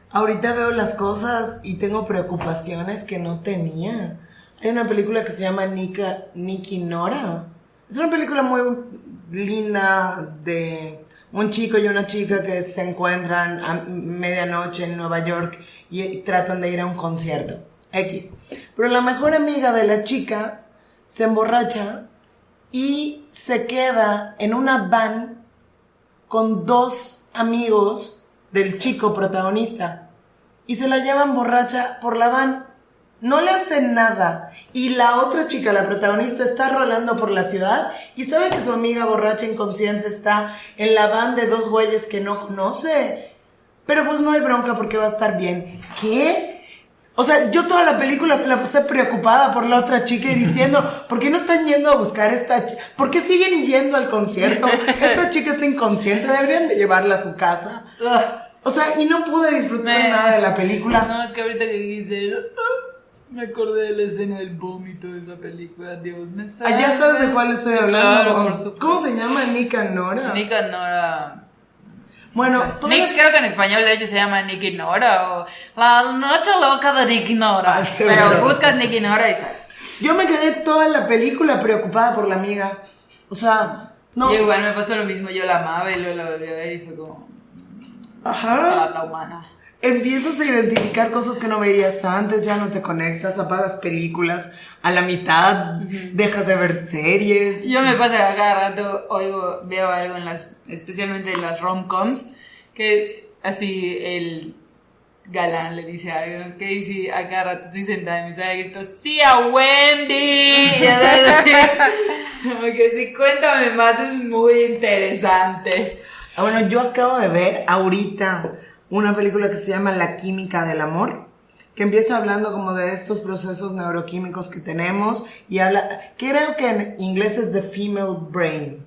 Ahorita veo las cosas y tengo preocupaciones que no tenía. Hay una película que se llama Nicky Nora. Es una película muy linda de un chico y una chica que se encuentran a medianoche en Nueva York y tratan de ir a un concierto. X. Pero la mejor amiga de la chica se emborracha y se queda en una van con dos amigos del chico protagonista y se la llevan borracha por la van, no le hacen nada y la otra chica, la protagonista, está rolando por la ciudad y sabe que su amiga borracha inconsciente está en la van de dos güeyes que no conoce, pero pues no hay bronca porque va a estar bien. ¿Qué? O sea, yo toda la película la pasé preocupada por la otra chica y diciendo, ¿por qué no están yendo a buscar esta chica? ¿Por qué siguen yendo al concierto? Esta chica está inconsciente, deberían de llevarla a su casa. O sea, y no pude disfrutar nada de la película. No, es que ahorita que dices, me acordé de la escena del vómito de esa película, Dios me salve. Ya sabes de cuál estoy hablando. Claro, ¿Cómo se llama? Nika Nora. Nika Nora. Bueno, creo que en español de hecho se llama Nicky Nora o La Noche Loca de Nicky Nora. Pero buscas Nicky Nora y sale. Yo me quedé toda la película preocupada por la amiga. O sea, no. Yo igual me pasó lo mismo, yo la amaba y luego la volví a ver y fue como... Ajá. Trata humana. Empiezas a identificar cosas que no veías antes, ya no te conectas, apagas películas a la mitad, dejas de ver series. Yo me pasa que a cada rato veo algo especialmente en las rom-coms, que así el galán le dice algo, ¿no? Que dice, a cada rato estoy sentada en mi sala y grito, ¡sí a Wendy! Como que sí, cuéntame más, es muy interesante. Bueno, yo acabo de ver ahorita una película que se llama La química del amor, que empieza hablando como de estos procesos neuroquímicos que tenemos y habla, creo que en inglés es The Female Brain.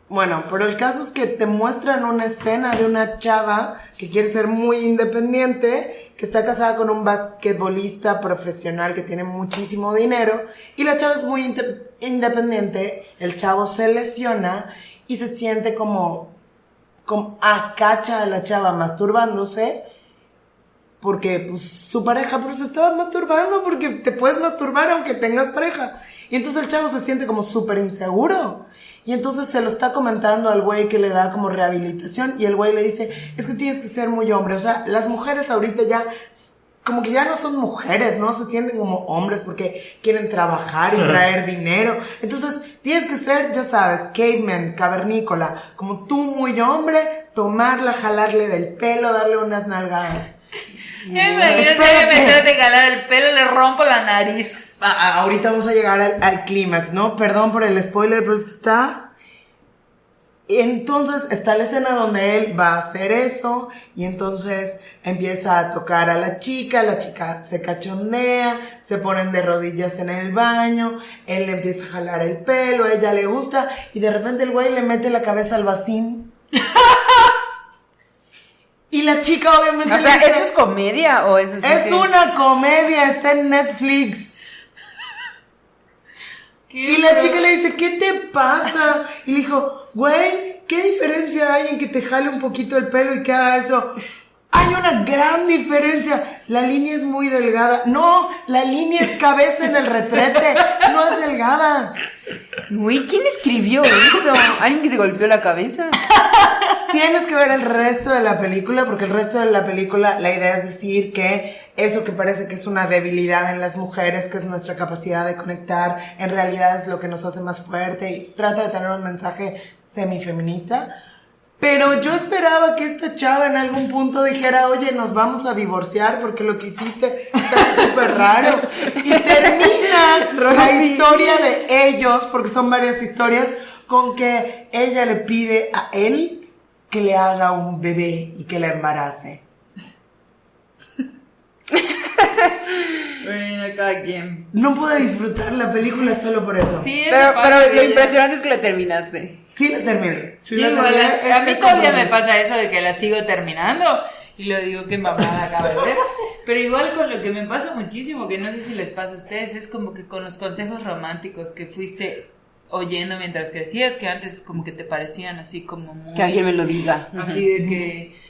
Bueno, pero el caso es que te muestran una escena de una chava que quiere ser muy independiente, que está casada con un basquetbolista profesional que tiene muchísimo dinero, y la chava es muy independiente, el chavo se lesiona y se siente como cacha a la chava masturbándose, porque pues su pareja pues se estaba masturbando, porque te puedes masturbar aunque tengas pareja, y entonces el chavo se siente como súper inseguro. Y entonces se lo está comentando al güey que le da como rehabilitación, y el güey le dice, es que tienes que ser muy hombre. O sea, las mujeres ahorita ya, como que ya no son mujeres, ¿no? Se sienten como hombres porque quieren trabajar y traer dinero. Entonces, tienes que ser, ya sabes, caveman, cavernícola, como tú muy hombre, tomarla, jalarle del pelo, darle unas nalgadas. Yo me imagino que me trate de jalar el pelo, le rompo la nariz. Ahorita vamos a llegar al clímax, ¿no? Perdón por el spoiler, pero está... Entonces está la escena donde él va a hacer eso, y entonces empieza a tocar a la chica se cachondea, se ponen de rodillas en el baño, él le empieza a jalar el pelo, a ella le gusta, y de repente el güey le mete la cabeza al vacín. Y la chica obviamente... O sea, le dice, ¿esto es comedia o es así? Es una comedia, está en Netflix. Y la chica le dice, ¿qué te pasa? Y le dijo, güey, ¿qué diferencia hay en que te jale un poquito el pelo y que haga eso? Hay una gran diferencia. La línea es muy delgada. No, la línea es cabeza en el retrete. No es delgada. Uy, ¿quién escribió eso? ¿Alguien que se golpeó la cabeza? Tienes que ver el resto de la película, porque el resto de la película, la idea es decir que eso que parece que es una debilidad en las mujeres, que es nuestra capacidad de conectar, en realidad es lo que nos hace más fuerte, y trata de tener un mensaje semifeminista. Pero yo esperaba que esta chava en algún punto dijera, oye, nos vamos a divorciar porque lo que hiciste está súper raro. Y termina la historia de ellos, porque son varias historias, con que ella le pide a él que le haga un bebé y que la embarace. Bueno, cada quien. No pude disfrutar la película solo por eso. Sí, Pero lo impresionante es que la terminaste. Sí la terminé. Sí Sí, la igual, terminé. a mí Es todavía me compromiso. pasa eso de que la sigo terminando y lo digo que mamá acaba de ver. Pero igual con lo que me pasa muchísimo, que no sé si les pasa a ustedes, es como que con los consejos románticos que fuiste oyendo mientras crecías, que antes como que te parecían así como muy... Que alguien me lo diga. Así de que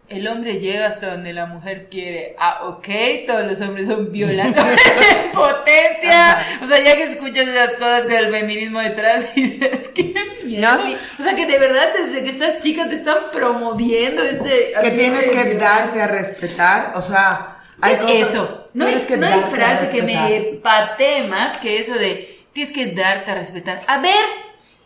el hombre llega hasta donde la mujer quiere. Ah, ok, todos los hombres son violadores en potencia. O sea, ya que escuchas esas cosas con el feminismo detrás, dices, qué miedo. No, sí. O sea, que de verdad desde que estás chica te están promoviendo Que tienes que darte a respetar, o sea, hay ¿Qué cosas... es eso? No hay tienes que frase darte a que me respetar. patee más que eso de tienes que darte a respetar. A ver,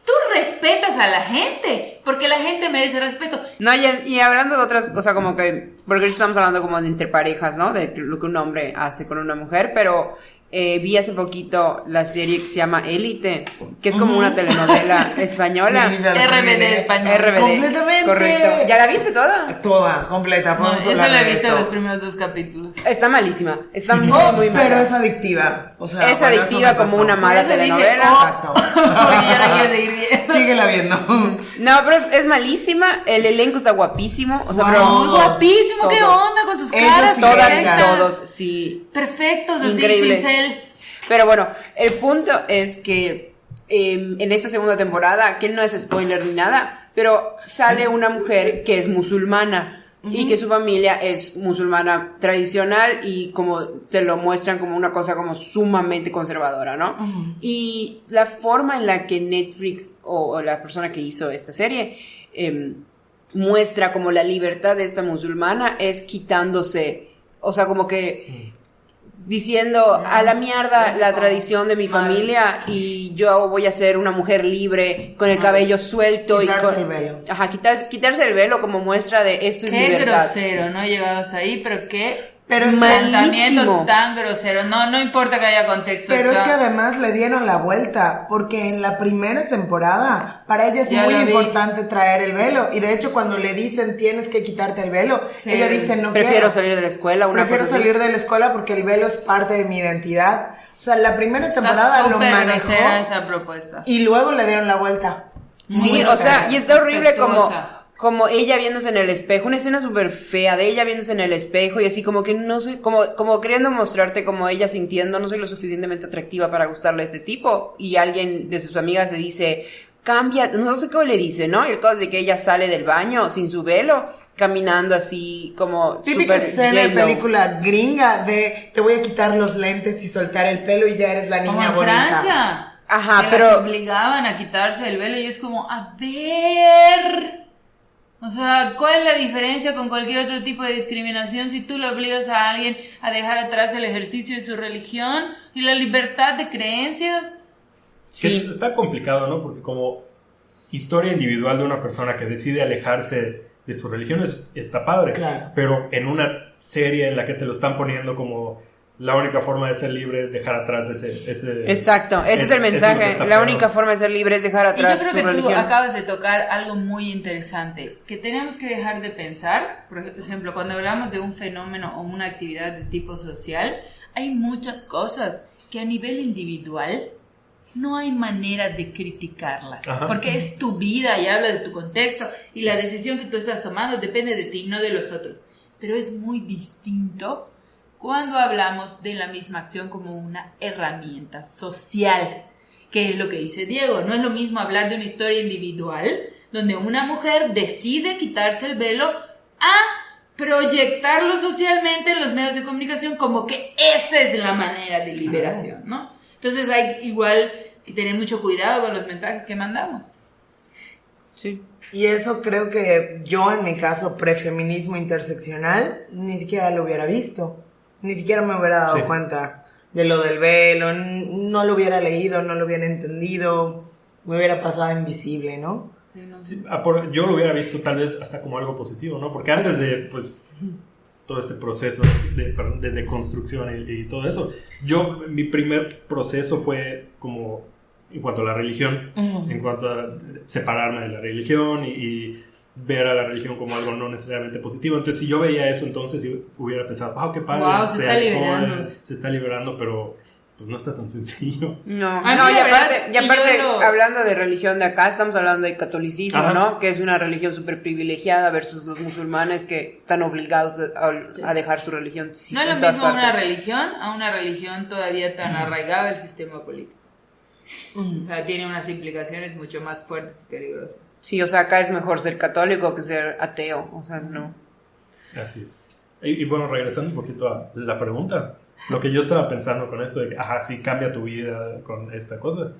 tú respetas a la gente, porque la gente merece respeto. No, y hablando de otras, o sea, como que, porque estamos hablando como de entre parejas, ¿no? De lo que un hombre hace con una mujer, pero vi hace poquito la serie que se llama Élite, que es como una telenovela española. Sí, ya la RBD terminé. español. RBD. Completamente. Correcto. ¿Ya la viste toda? Toda, completa. No, Podemos yo hablar solo he de visto eso. los primeros 2 capítulos. Está malísima. Está muy, Oh, muy pero mala. es adictiva. O sea, Es bueno, eso adictiva me como pasó. una mala Por eso dije, telenovela. Exacto. Porque ya la quiero seguir viendo. Síguela viendo. No, pero es malísima. El elenco está guapísimo. O sea, Wow. pero Muy guapísimo, ¿qué Todos. onda con sus Ellos caras? sí, todas y perfectas? todos, sí. Perfectos, así, Increíbles. sin cel. Pero bueno, el punto es que en esta segunda temporada, que no es spoiler ni nada, pero sale una mujer que es musulmana. y que su familia es musulmana tradicional y como te lo muestran como una cosa como sumamente conservadora, ¿no? Y la forma en la que Netflix o la persona que hizo esta serie muestra como la libertad de esta musulmana es quitándose, o sea, como que diciendo a la mierda la tradición de mi familia y yo voy a ser una mujer libre con el cabello suelto Quitarse y el velo. Ajá, quitarse el velo como muestra de esto es Qué libertad. grosero, ¿no? Llegados ahí, pero qué Pero es planteamiento malísimo. tan grosero. No importa que haya contexto. Pero es está- que además le dieron la vuelta, porque en la primera temporada para ella es Ya muy lo vi. importante traer el velo, y de hecho cuando le dicen tienes que quitarte el velo, Sí. ella dice no Prefiero quiero. salir de la escuela, una Prefiero cosa así. salir de la escuela porque el velo es parte de mi identidad. O sea, la primera Está temporada lo súper manejó grosera esa propuesta. y luego le dieron la vuelta. Sí, Muy o sea, fea. y está horrible Respetuosa. como ella viéndose en el espejo, una escena súper fea de ella viéndose en el espejo y así como que no soy, como queriendo mostrarte como ella sintiendo, no soy lo suficientemente atractiva para gustarle a este tipo, y alguien de sus amigas le dice, cambia, no sé cómo le dice, ¿no? Y el caso es de que ella sale del baño sin su velo, caminando así como Típica súper escena de J-Lo. película gringa de te voy a quitar los lentes y soltar el pelo y ya eres la Como niña en bonita. Francia. Ajá, que pero- las obligaban a quitarse el velo y es como, a ver. O sea, ¿cuál es la diferencia con cualquier otro tipo de discriminación si tú le obligas a alguien a dejar atrás el ejercicio de su religión y la libertad de creencias? Sí. Que está complicado, ¿no? Porque como historia individual de una persona que decide alejarse de su religión está padre. Claro. Pero en una serie en la que te lo están poniendo como la única forma de ser libre es dejar atrás ese Exacto, ese es el lo que mensaje. está La feo. única forma de ser libre es dejar Y atrás yo creo tu que tú religión. acabas de tocar algo muy interesante, que tenemos que dejar de pensar, por ejemplo, cuando hablamos de un fenómeno o una actividad de tipo social, hay muchas cosas que a nivel individual no hay manera de criticarlas, Ajá. porque es tu vida y habla de tu contexto y la decisión que tú estás tomando depende de ti, no de los otros. Pero es muy distinto cuando hablamos de la misma acción como una herramienta social, que es lo que dice Diego. No es lo mismo hablar de una historia individual donde una mujer decide quitarse el velo a proyectarlo socialmente en los medios de comunicación como que esa es la manera de liberación, ¿no? Entonces hay igual que tener mucho cuidado con los mensajes que mandamos. Sí. Y eso creo que yo, en mi caso, prefeminismo interseccional, ni siquiera lo hubiera visto. Ni siquiera me hubiera dado Sí. cuenta de lo del velo, no lo hubiera leído, no lo hubiera entendido, me hubiera pasado invisible, ¿no? Sí, yo lo hubiera visto tal vez hasta como algo positivo, ¿no? Porque antes de, pues, todo este proceso de deconstrucción y todo eso, mi primer proceso fue como en cuanto a la religión, en cuanto a separarme de la religión y ver a la religión como algo no necesariamente positivo. Entonces, si yo veía eso, entonces hubiera pensado, wow, qué padre. Wow, se está liberando. Se está liberando, pero pues no está tan sencillo. No, A no, mí, y la aparte, verdad, y aparte, y yo lo- hablando de religión de acá, estamos hablando de catolicismo, Ajá. ¿no? Que es una religión súper privilegiada versus los musulmanes que están obligados a dejar su religión. Sí, No es lo en todas mismo una partes. religión a una religión todavía tan arraigada al sistema político. O sea, tiene unas implicaciones mucho más fuertes y peligrosas. Sí, o sea, acá es mejor ser católico que ser ateo, o sea, no. Así es. Y bueno, regresando un poquito a la pregunta, lo que yo estaba pensando con esto de que, ajá, sí cambia tu vida con esta cosa,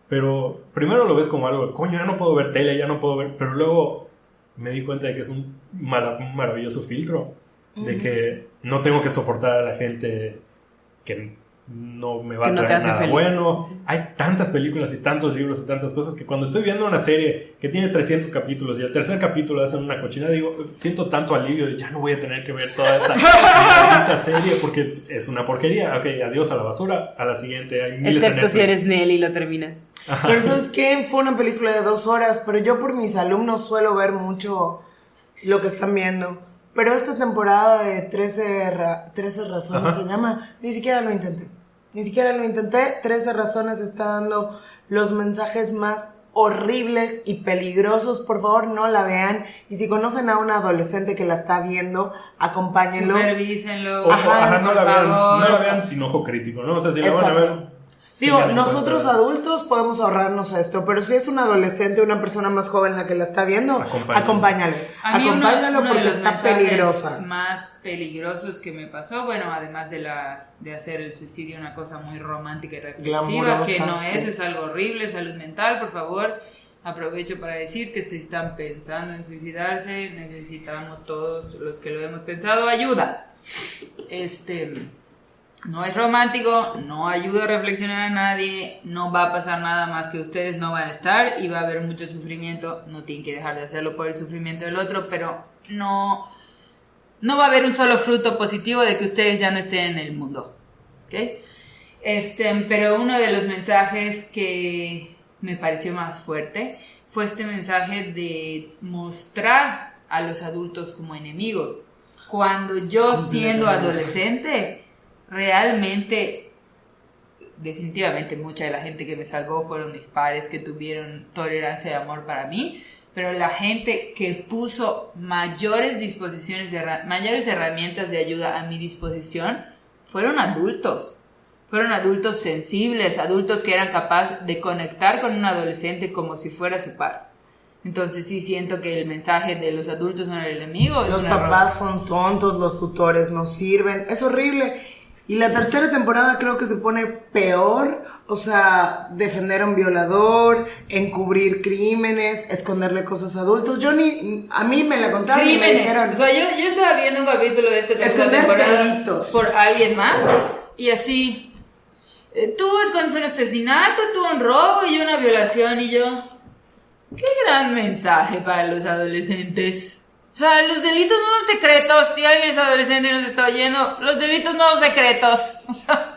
pero primero lo ves como algo de, coño, ya no puedo ver tele, ya no puedo ver, pero luego me di cuenta de que es un maravilloso filtro, de que no tengo que soportar a la gente que no me va Que a no te traer hace nada feliz. bueno. Hay tantas películas y tantos libros y tantas cosas que cuando estoy viendo una serie que tiene 300 capítulos y el tercer capítulo hacen una cochina, digo, siento tanto alivio de ya no voy a tener que ver toda esa maldita serie porque es una porquería. Ok, adiós a la basura, a la siguiente. Hay miles de Excepto si Netflix. eres Nelly y lo terminas. Pero ¿sabes qué? Fue una película de 2 horas, pero yo por mis alumnos suelo ver mucho lo que están viendo. Pero esta temporada de 13 razones Ajá. se llama, ni siquiera lo intenté. 13 razones está dando los mensajes más horribles y peligrosos. Por favor, no la vean. Y si conocen a un adolescente que la está viendo, acompáñenlo. Supervísenlo. O, Ajá, no la por vean, favor. no la vean sin ojo crítico, ¿no? O sea, si la van a ver, Digo, tengan en nosotros cuenta. adultos podemos ahorrarnos esto, pero si es un adolescente o una persona más joven la que la está viendo, acompáñalo. A mí Acompáñalo uno de porque los está mensajes peligrosa. más peligrosos que me pasó, bueno, además de hacer el suicidio una cosa muy romántica y reflexiva, Glamurosa, que no sí. es algo horrible, salud mental, por favor, aprovecho para decir que si están pensando en suicidarse, necesitamos todos los que lo hemos pensado ayuda. No es romántico, no ayuda a reflexionar a nadie, no va a pasar nada más que ustedes no van a estar y va a haber mucho sufrimiento, no tienen que dejar de hacerlo por el sufrimiento del otro, pero no va a haber un solo fruto positivo de que ustedes ya no estén en el mundo, ¿ok? Pero uno de los mensajes que me pareció más fuerte fue este mensaje de mostrar a los adultos como enemigos. Cuando yo siendo adolescente, realmente, definitivamente mucha de la gente que me salvó fueron mis padres que tuvieron tolerancia y amor para mí, pero la gente que puso mayores herramientas de ayuda a mi disposición fueron adultos. Fueron adultos sensibles, adultos que eran capaces de conectar con un adolescente como si fuera su par. Entonces sí siento que el mensaje de los adultos son el enemigo. Los papás son tontos, los tutores no sirven, es horrible. Y la tercera temporada creo que se pone peor, o sea, defender a un violador, encubrir crímenes, esconderle cosas a adultos. A mí me la contaron y me Crímenes. dijeron, O sea, yo estaba viendo un capítulo de esta tercera esconder temporada delitos. por alguien más y así, tú escondes un asesinato, tú un robo y una violación y yo, qué gran mensaje para los adolescentes. O sea, los delitos no son secretos. Si alguien es adolescente y nos está oyendo, los delitos no son secretos. O sea,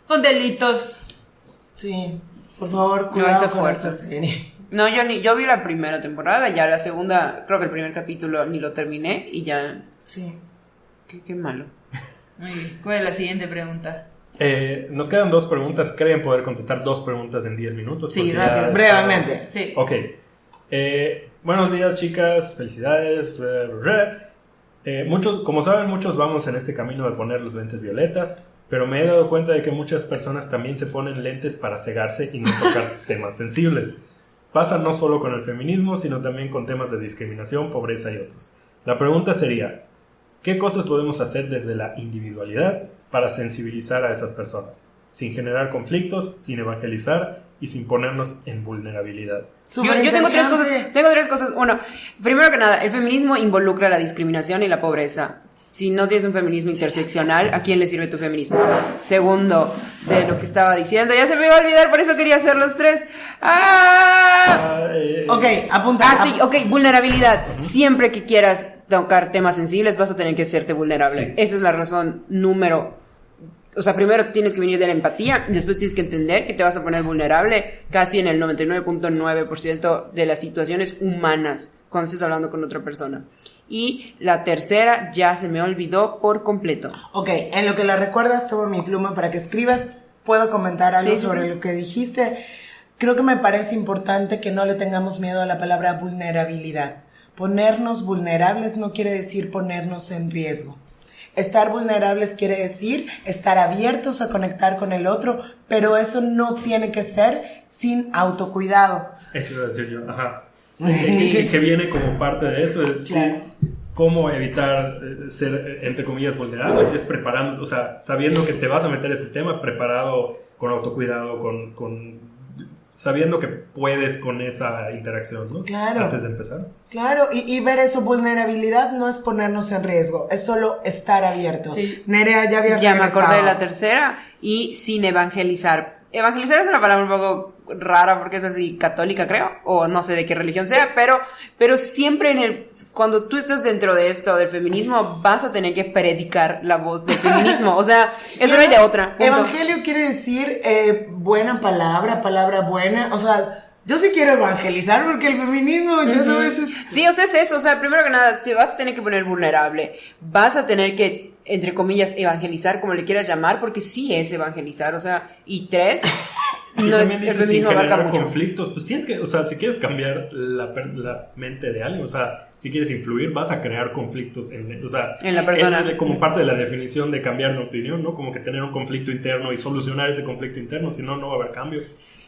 son delitos. Sí, por favor, No, cuidado está con fuerte. esta serie. No, yo vi la primera temporada, ya la segunda, creo que el primer capítulo ni lo terminé y ya... Sí. Qué malo. Muy bien. ¿Cuál es la siguiente pregunta? Nos quedan 2 preguntas. ¿Creen poder contestar 2 preguntas en 10 minutos? Sí, Porque rápido. ya Brevemente. Sí. Ok. Buenos días, chicas. Felicidades. Como saben, muchos vamos en este camino de poner los lentes violetas, pero me he dado cuenta de que muchas personas también se ponen lentes para cegarse y no tocar temas sensibles. Pasa no solo con el feminismo, sino también con temas de discriminación, pobreza y otros. La pregunta sería, ¿qué cosas podemos hacer desde la individualidad para sensibilizar a esas personas? Sin generar conflictos, sin evangelizar y sin ponernos en vulnerabilidad. Yo tengo 3 cosas. Tengo 3 cosas. Uno, primero que nada, el feminismo involucra la discriminación y la pobreza. Si no tienes un feminismo interseccional, ¿a quién le sirve tu feminismo? Segundo, de lo que estaba diciendo, ya se me iba a olvidar, por eso quería hacer los 3. Ok, apunta. Sí, ok, vulnerabilidad. Siempre que quieras tocar temas sensibles, vas a tener que hacerte vulnerable. Sí. Esa es la razón número. O sea, primero tienes que venir de la empatía, y después tienes que entender que te vas a poner vulnerable casi en el 99.9% de las situaciones humanas cuando estés hablando con otra persona. Y la tercera ya se me olvidó por completo. Ok, en lo que la recuerdas, tomo mi pluma para que escribas. Puedo comentar algo Sí. sobre lo que dijiste. Creo que me parece importante que no le tengamos miedo a la palabra vulnerabilidad. Ponernos vulnerables no quiere decir ponernos en riesgo. Estar vulnerables quiere decir estar abiertos a conectar con el otro, pero eso no tiene que ser sin autocuidado. Eso iba a decir yo, ajá. Sí. Que viene como parte de eso, es Claro. cómo evitar ser, entre comillas, vulnerable. Es preparando, o sea, sabiendo que te vas a meter ese tema, preparado, con autocuidado, sabiendo que puedes con esa interacción, ¿no? Claro. Antes de empezar. Claro, y ver eso, vulnerabilidad no es ponernos en riesgo, es solo estar abiertos. Sí. Nerea ya había Ya me regresado. acordé de la tercera. Y sin evangelizar. Evangelizar es una palabra un poco rara porque es así católica, creo, o no sé de qué religión sea, pero siempre cuando tú estás dentro de esto del feminismo vas a tener que predicar la voz del feminismo, o sea, es una y de otra. Punto. Evangelio quiere decir buena palabra buena, o sea, yo sí quiero evangelizar porque el feminismo, ya sabes, Sí, o sea, es eso, o sea, primero que nada, te vas a tener que poner vulnerable, vas a tener que, entre comillas, evangelizar, como le quieras llamar, porque sí es evangelizar, o sea, y 3, Y no es, también el dices, feminismo sin abarca generar mucho. conflictos, pues tienes que, o sea, si quieres cambiar la mente de alguien, o sea, si quieres influir, vas a crear conflictos o sea, En la persona. es como parte de la definición de cambiar de opinión, ¿no? Como que tener un conflicto interno y solucionar ese conflicto interno, si no, no va a haber cambio.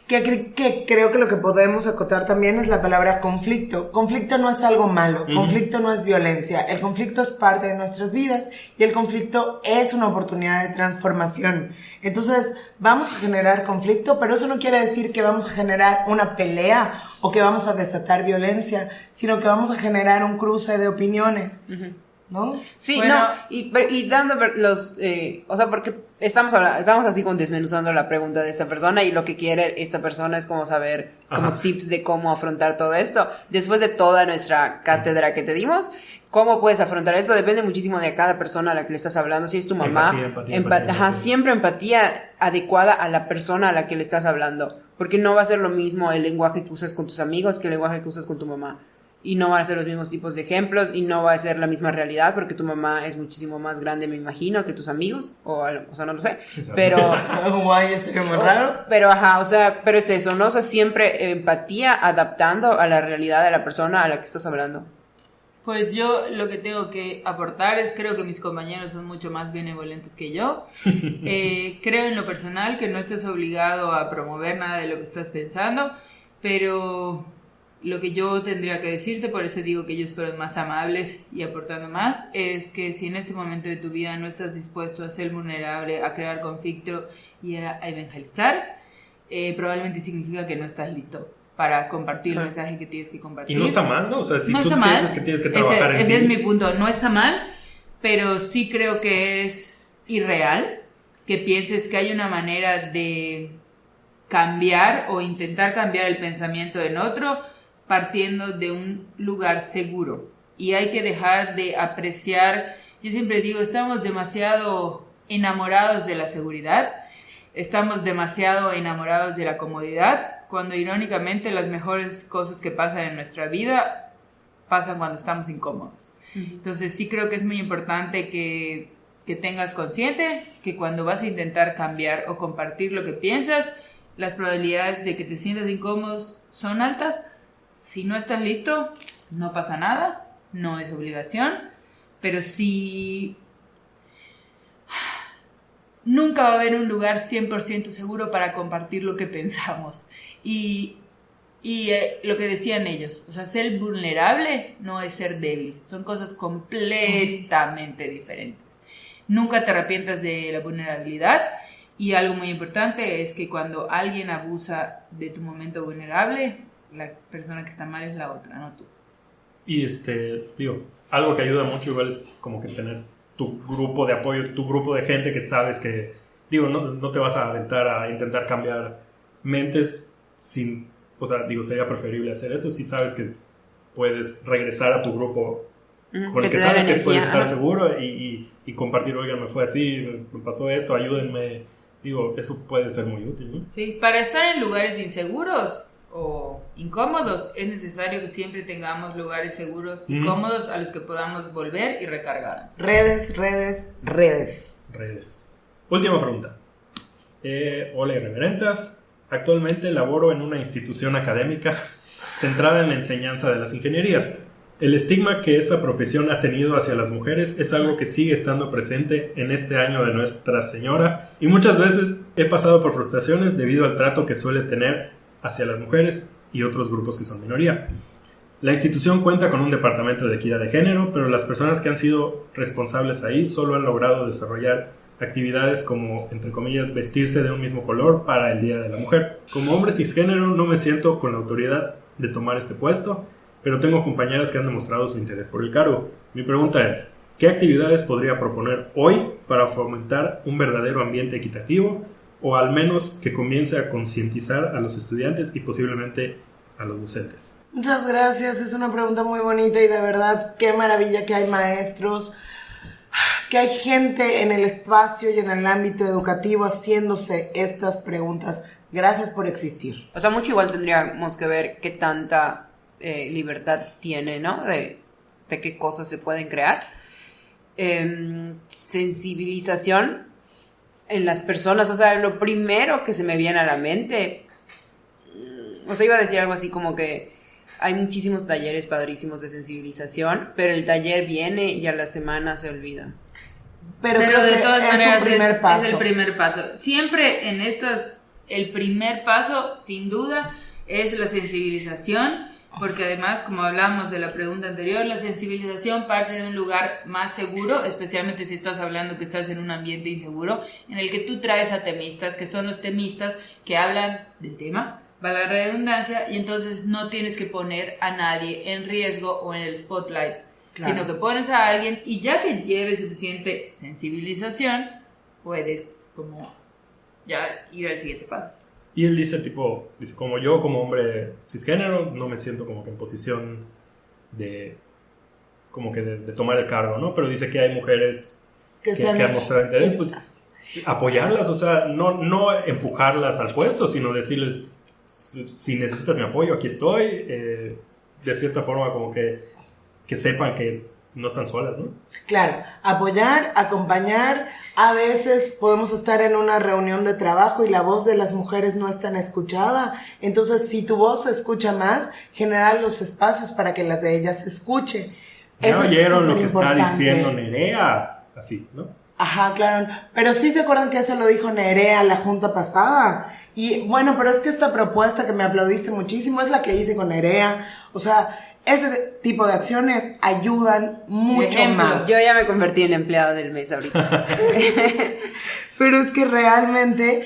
Que creo que lo que podemos acotar también es la palabra conflicto. Conflicto no es algo malo, conflicto no es violencia, el conflicto es parte de nuestras vidas y el conflicto es una oportunidad de transformación. Entonces, vamos a generar conflicto, pero eso no quiere decir que vamos a generar una pelea o que vamos a desatar violencia, sino que vamos a generar un cruce de opiniones. ¿No? Sí, Bueno. no, y dando los, o sea, porque estamos así como desmenuzando la pregunta de esta persona y lo que quiere esta persona es como saber, como tips de cómo afrontar todo esto. Después de toda nuestra cátedra que te dimos, ¿cómo puedes afrontar esto? Depende muchísimo de cada persona a la que le estás hablando. Si es tu mamá, Empatía. siempre empatía adecuada a la persona a la que le estás hablando, porque no va a ser lo mismo el lenguaje que usas con tus amigos que el lenguaje que usas con tu mamá. Y no van a ser los mismos tipos de ejemplos y no va a ser la misma realidad porque tu mamá es muchísimo más grande, me imagino, que tus amigos, o sea, no lo sé, pero... Guay, estaría muy raro. Pero, o sea, pero es eso, ¿no? O sea, siempre empatía adaptando a la realidad de la persona a la que estás hablando. Pues yo lo que tengo que aportar es, creo que mis compañeros son mucho más benevolentes que yo. Creo en lo personal que no estés obligado a promover nada de lo que estás pensando, pero... Lo que yo tendría que decirte, por eso digo que ellos fueron más amables y aportando más, es que si en este momento de tu vida no estás dispuesto a ser vulnerable, a crear conflicto y a evangelizar, probablemente significa que no estás listo para compartir el mensaje que tienes que compartir. Y no está mal, ¿no? O sea, si no tú está sientes mal. que tienes que trabajar en ti. Ese es mi punto, no está mal, pero sí creo que es irreal que pienses que hay una manera de cambiar o intentar cambiar el pensamiento en otro partiendo de un lugar seguro. Y hay que dejar de apreciar, yo siempre digo, estamos demasiado enamorados de la seguridad, estamos demasiado enamorados de la comodidad, cuando irónicamente las mejores cosas que pasan en nuestra vida pasan cuando estamos incómodos. Entonces sí creo que es muy importante que tengas consciente que cuando vas a intentar cambiar o compartir lo que piensas, las probabilidades de que te sientas incómodos son altas. Si no estás listo, no pasa nada, no es obligación, pero sí, nunca va a haber un lugar 100% seguro para compartir lo que pensamos. Y lo que decían ellos, o sea, ser vulnerable no es ser débil, son cosas completamente diferentes. Nunca te arrepientas de la vulnerabilidad. Y algo muy importante es que cuando alguien abusa de tu momento vulnerable, la persona que está mal es la otra, no tú. Y digo, algo que ayuda mucho igual es como que tener tu grupo de apoyo, tu grupo de gente que sabes que, digo, no te vas a aventar a intentar cambiar mentes sin, o sea, digo, sería preferible hacer eso si sabes que puedes regresar a tu grupo con el que sabes que puedes estar seguro y compartir, oigan, me fue así, me pasó esto, ayúdenme. Digo, eso puede ser muy útil, ¿no? Sí, para estar en lugares inseguros o incómodos, es necesario que siempre tengamos lugares seguros y cómodos a los que podamos volver y recargar. Redes. Última pregunta. Hola, irreverentas. Actualmente laboro en una institución académica centrada en la enseñanza de las ingenierías. El estigma que esta profesión ha tenido hacia las mujeres es algo que sigue estando presente en este año de Nuestra Señora y muchas veces he pasado por frustraciones debido al trato que suele tener hacia las mujeres y otros grupos que son minoría. La institución cuenta con un departamento de equidad de género, pero las personas que han sido responsables ahí solo han logrado desarrollar actividades como, entre comillas, vestirse de un mismo color para el Día de la Mujer. Como hombre cisgénero no me siento con la autoridad de tomar este puesto, pero tengo compañeras que han demostrado su interés por el cargo. Mi pregunta es, ¿qué actividades podría proponer hoy para fomentar un verdadero ambiente equitativo o al menos que comience a concientizar a los estudiantes y posiblemente a los docentes? Muchas gracias, es una pregunta muy bonita y de verdad qué maravilla que hay maestros, que hay gente en el espacio y en el ámbito educativo haciéndose estas preguntas. Gracias por existir. O sea, mucho igual tendríamos que ver qué tanta libertad tiene, ¿no? De qué cosas se pueden crear. Sensibilización en las personas, o sea, lo primero que se me viene a la mente, o sea, iba a decir algo así como que hay muchísimos talleres padrísimos de sensibilización, pero el taller viene y a la semana se olvida. Pero creo de que todas es maneras un primer paso. es el primer paso. Siempre en estas, el primer paso, sin duda, es la sensibilización, porque además, como hablamos de la pregunta anterior, la sensibilización parte de un lugar más seguro, especialmente si estás hablando que estás en un ambiente inseguro, en el que tú traes a temistas, que son los temistas que hablan del tema, valga la redundancia, y entonces no tienes que poner a nadie en riesgo o en el spotlight, Claro. sino que pones a alguien y ya que lleves suficiente sensibilización, puedes como ya ir al siguiente paso. Y él dice, como yo como hombre cisgénero, no me siento como que en posición de tomar el cargo, ¿no? Pero dice que hay mujeres que han mostrado interés, pues apoyarlas, o sea, no empujarlas al puesto, sino decirles, si necesitas mi apoyo, aquí estoy, de cierta forma como que sepan que no están solas, ¿no? Claro, apoyar, acompañar. A veces podemos estar en una reunión de trabajo y la voz de las mujeres no es tan escuchada. Entonces, si tu voz se escucha más, generar los espacios para que las de ellas se escuche. ¿No oyeron lo que está superimportante. diciendo Nerea? Así, ¿no? Ajá, claro. Pero sí se acuerdan que eso lo dijo Nerea la junta pasada. Y bueno, pero es que esta propuesta que me aplaudiste muchísimo es la que hice con Nerea. O sea, ese tipo de acciones ayudan mucho Ejemplos. más. Yo ya me convertí en empleada del mes ahorita. Pero es que realmente,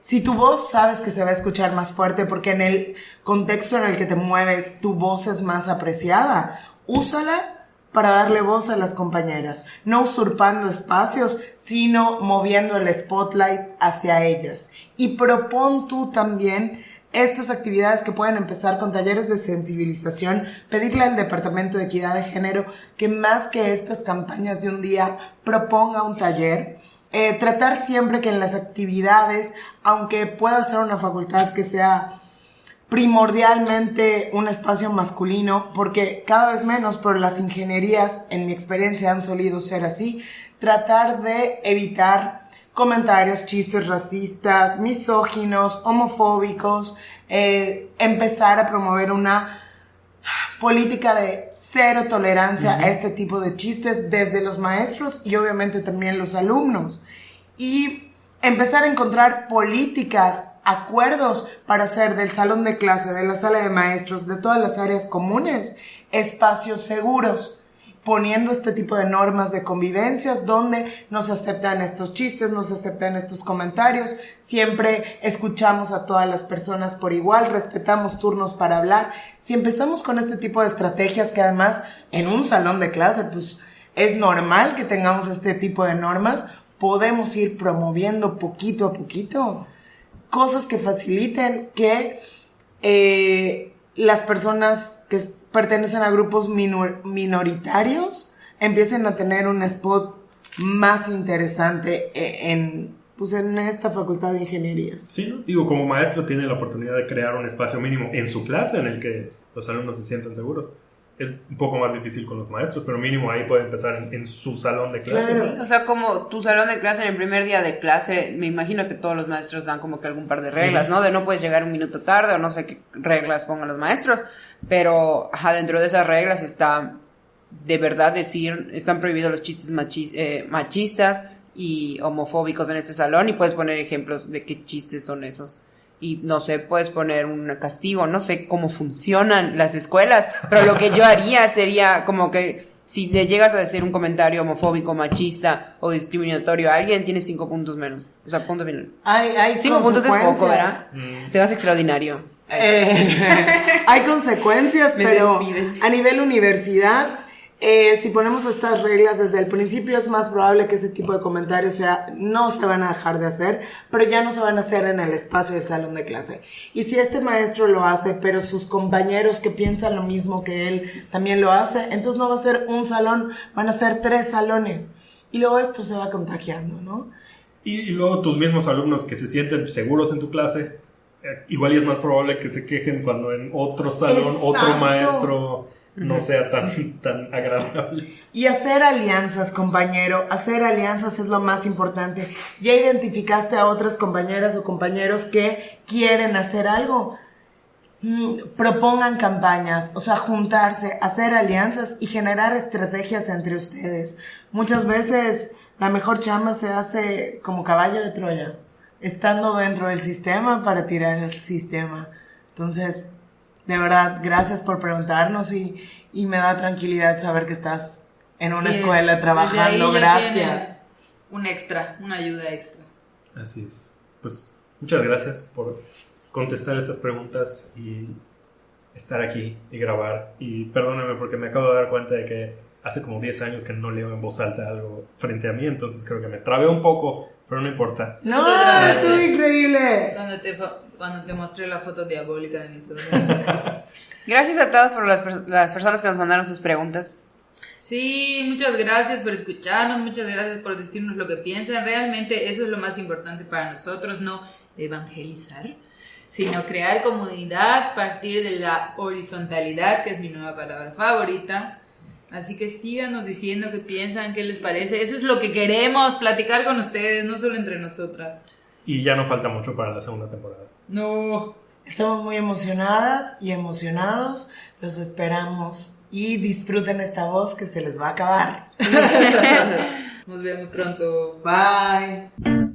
si tu voz sabes que se va a escuchar más fuerte, porque en el contexto en el que te mueves, tu voz es más apreciada, úsala para darle voz a las compañeras, no usurpando espacios, sino moviendo el spotlight hacia ellas. Y propon tú también estas actividades que pueden empezar con talleres de sensibilización, pedirle al Departamento de Equidad de Género que más que estas campañas de un día proponga un taller. Tratar siempre que en las actividades, aunque pueda ser una facultad que sea primordialmente un espacio masculino, porque cada vez menos, pero las ingenierías, en mi experiencia, han solido ser así, tratar de evitar comentarios, chistes racistas, misóginos, homofóbicos, empezar a promover una política de cero tolerancia a este tipo de chistes desde los maestros y obviamente también los alumnos. Y empezar a encontrar políticas, acuerdos para hacer del salón de clase, de la sala de maestros, de todas las áreas comunes, espacios seguros, poniendo este tipo de normas de convivencias donde no se aceptan estos chistes, no se aceptan estos comentarios, siempre escuchamos a todas las personas por igual, respetamos turnos para hablar. Si empezamos con este tipo de estrategias que además en un salón de clase pues es normal que tengamos este tipo de normas, podemos ir promoviendo poquito a poquito cosas que faciliten que las personas que pertenecen a grupos minoritarios empiecen a tener un spot más interesante en esta facultad de ingenierías. Sí, ¿no? Digo, como maestro tiene la oportunidad de crear un espacio mínimo en su clase en el que los alumnos se sientan seguros. Es un poco más difícil con los maestros, pero mínimo ahí puede empezar en su salón de clase. Claro. O sea, como tu salón de clase en el primer día de clase, me imagino que todos los maestros dan como que algún par de reglas, ¿no? De no puedes llegar un minuto tarde o no sé qué reglas pongan los maestros, pero dentro de esas reglas está de verdad están prohibidos los chistes machistas y homofóbicos en este salón y puedes poner ejemplos de qué chistes son esos. Y no sé, puedes poner un castigo, no sé cómo funcionan las escuelas, pero lo que yo haría sería como que si le llegas a decir un comentario homofóbico, machista o discriminatorio a alguien, tienes 5 puntos menos. O sea, punto final. Hay 5 puntos es poco, ¿verdad? consecuencias. Te vas extraordinario. Hay consecuencias, Me pero despiden. a nivel universidad, si ponemos estas reglas desde el principio, es más probable que ese tipo de comentarios no se van a dejar de hacer, pero ya no se van a hacer en el espacio del salón de clase. Y si este maestro lo hace, pero sus compañeros que piensan lo mismo que él también lo hace, entonces no va a ser un salón, van a ser 3 salones. Y luego esto se va contagiando, ¿no? Y luego tus mismos alumnos que se sienten seguros en tu clase, igual y es más probable que se quejen cuando en otro salón, Exacto. otro maestro no sea tan agradable. Y hacer alianzas, compañero, hacer alianzas es lo más importante. Ya identificaste a otras compañeras o compañeros que quieren hacer algo. propongan campañas, o sea, juntarse, hacer alianzas y generar estrategias entre ustedes. Muchas veces la mejor chamba se hace como caballo de Troya, estando dentro del sistema para tirar el sistema. Entonces, de verdad, gracias por preguntarnos y me da tranquilidad saber que estás en una escuela trabajando. Desde ahí ya Gracias. tienes un extra, una ayuda extra. Así es. Pues muchas gracias por contestar estas preguntas y estar aquí y grabar. Y perdóname porque me acabo de dar cuenta de que hace como 10 años que no leo en voz alta algo frente a mí, entonces creo que me trabé un poco, pero no importa. ¡No! Otra ¡Es vez. increíble! Cuando te mostré la foto diabólica de mi sobrino. Gracias a todos por las personas que nos mandaron sus preguntas. Sí, muchas gracias por escucharnos, muchas gracias por decirnos lo que piensan. Realmente eso es lo más importante para nosotros, no evangelizar, sino crear comunidad a partir de la horizontalidad, que es mi nueva palabra favorita. Así que síganos diciendo qué piensan, qué les parece. Eso es lo que queremos, platicar con ustedes, no solo entre nosotras. Y ya no falta mucho para la segunda temporada. No. Estamos muy emocionadas y emocionados. Los esperamos. Y disfruten esta voz que se les va a acabar. Nos vemos pronto. Bye.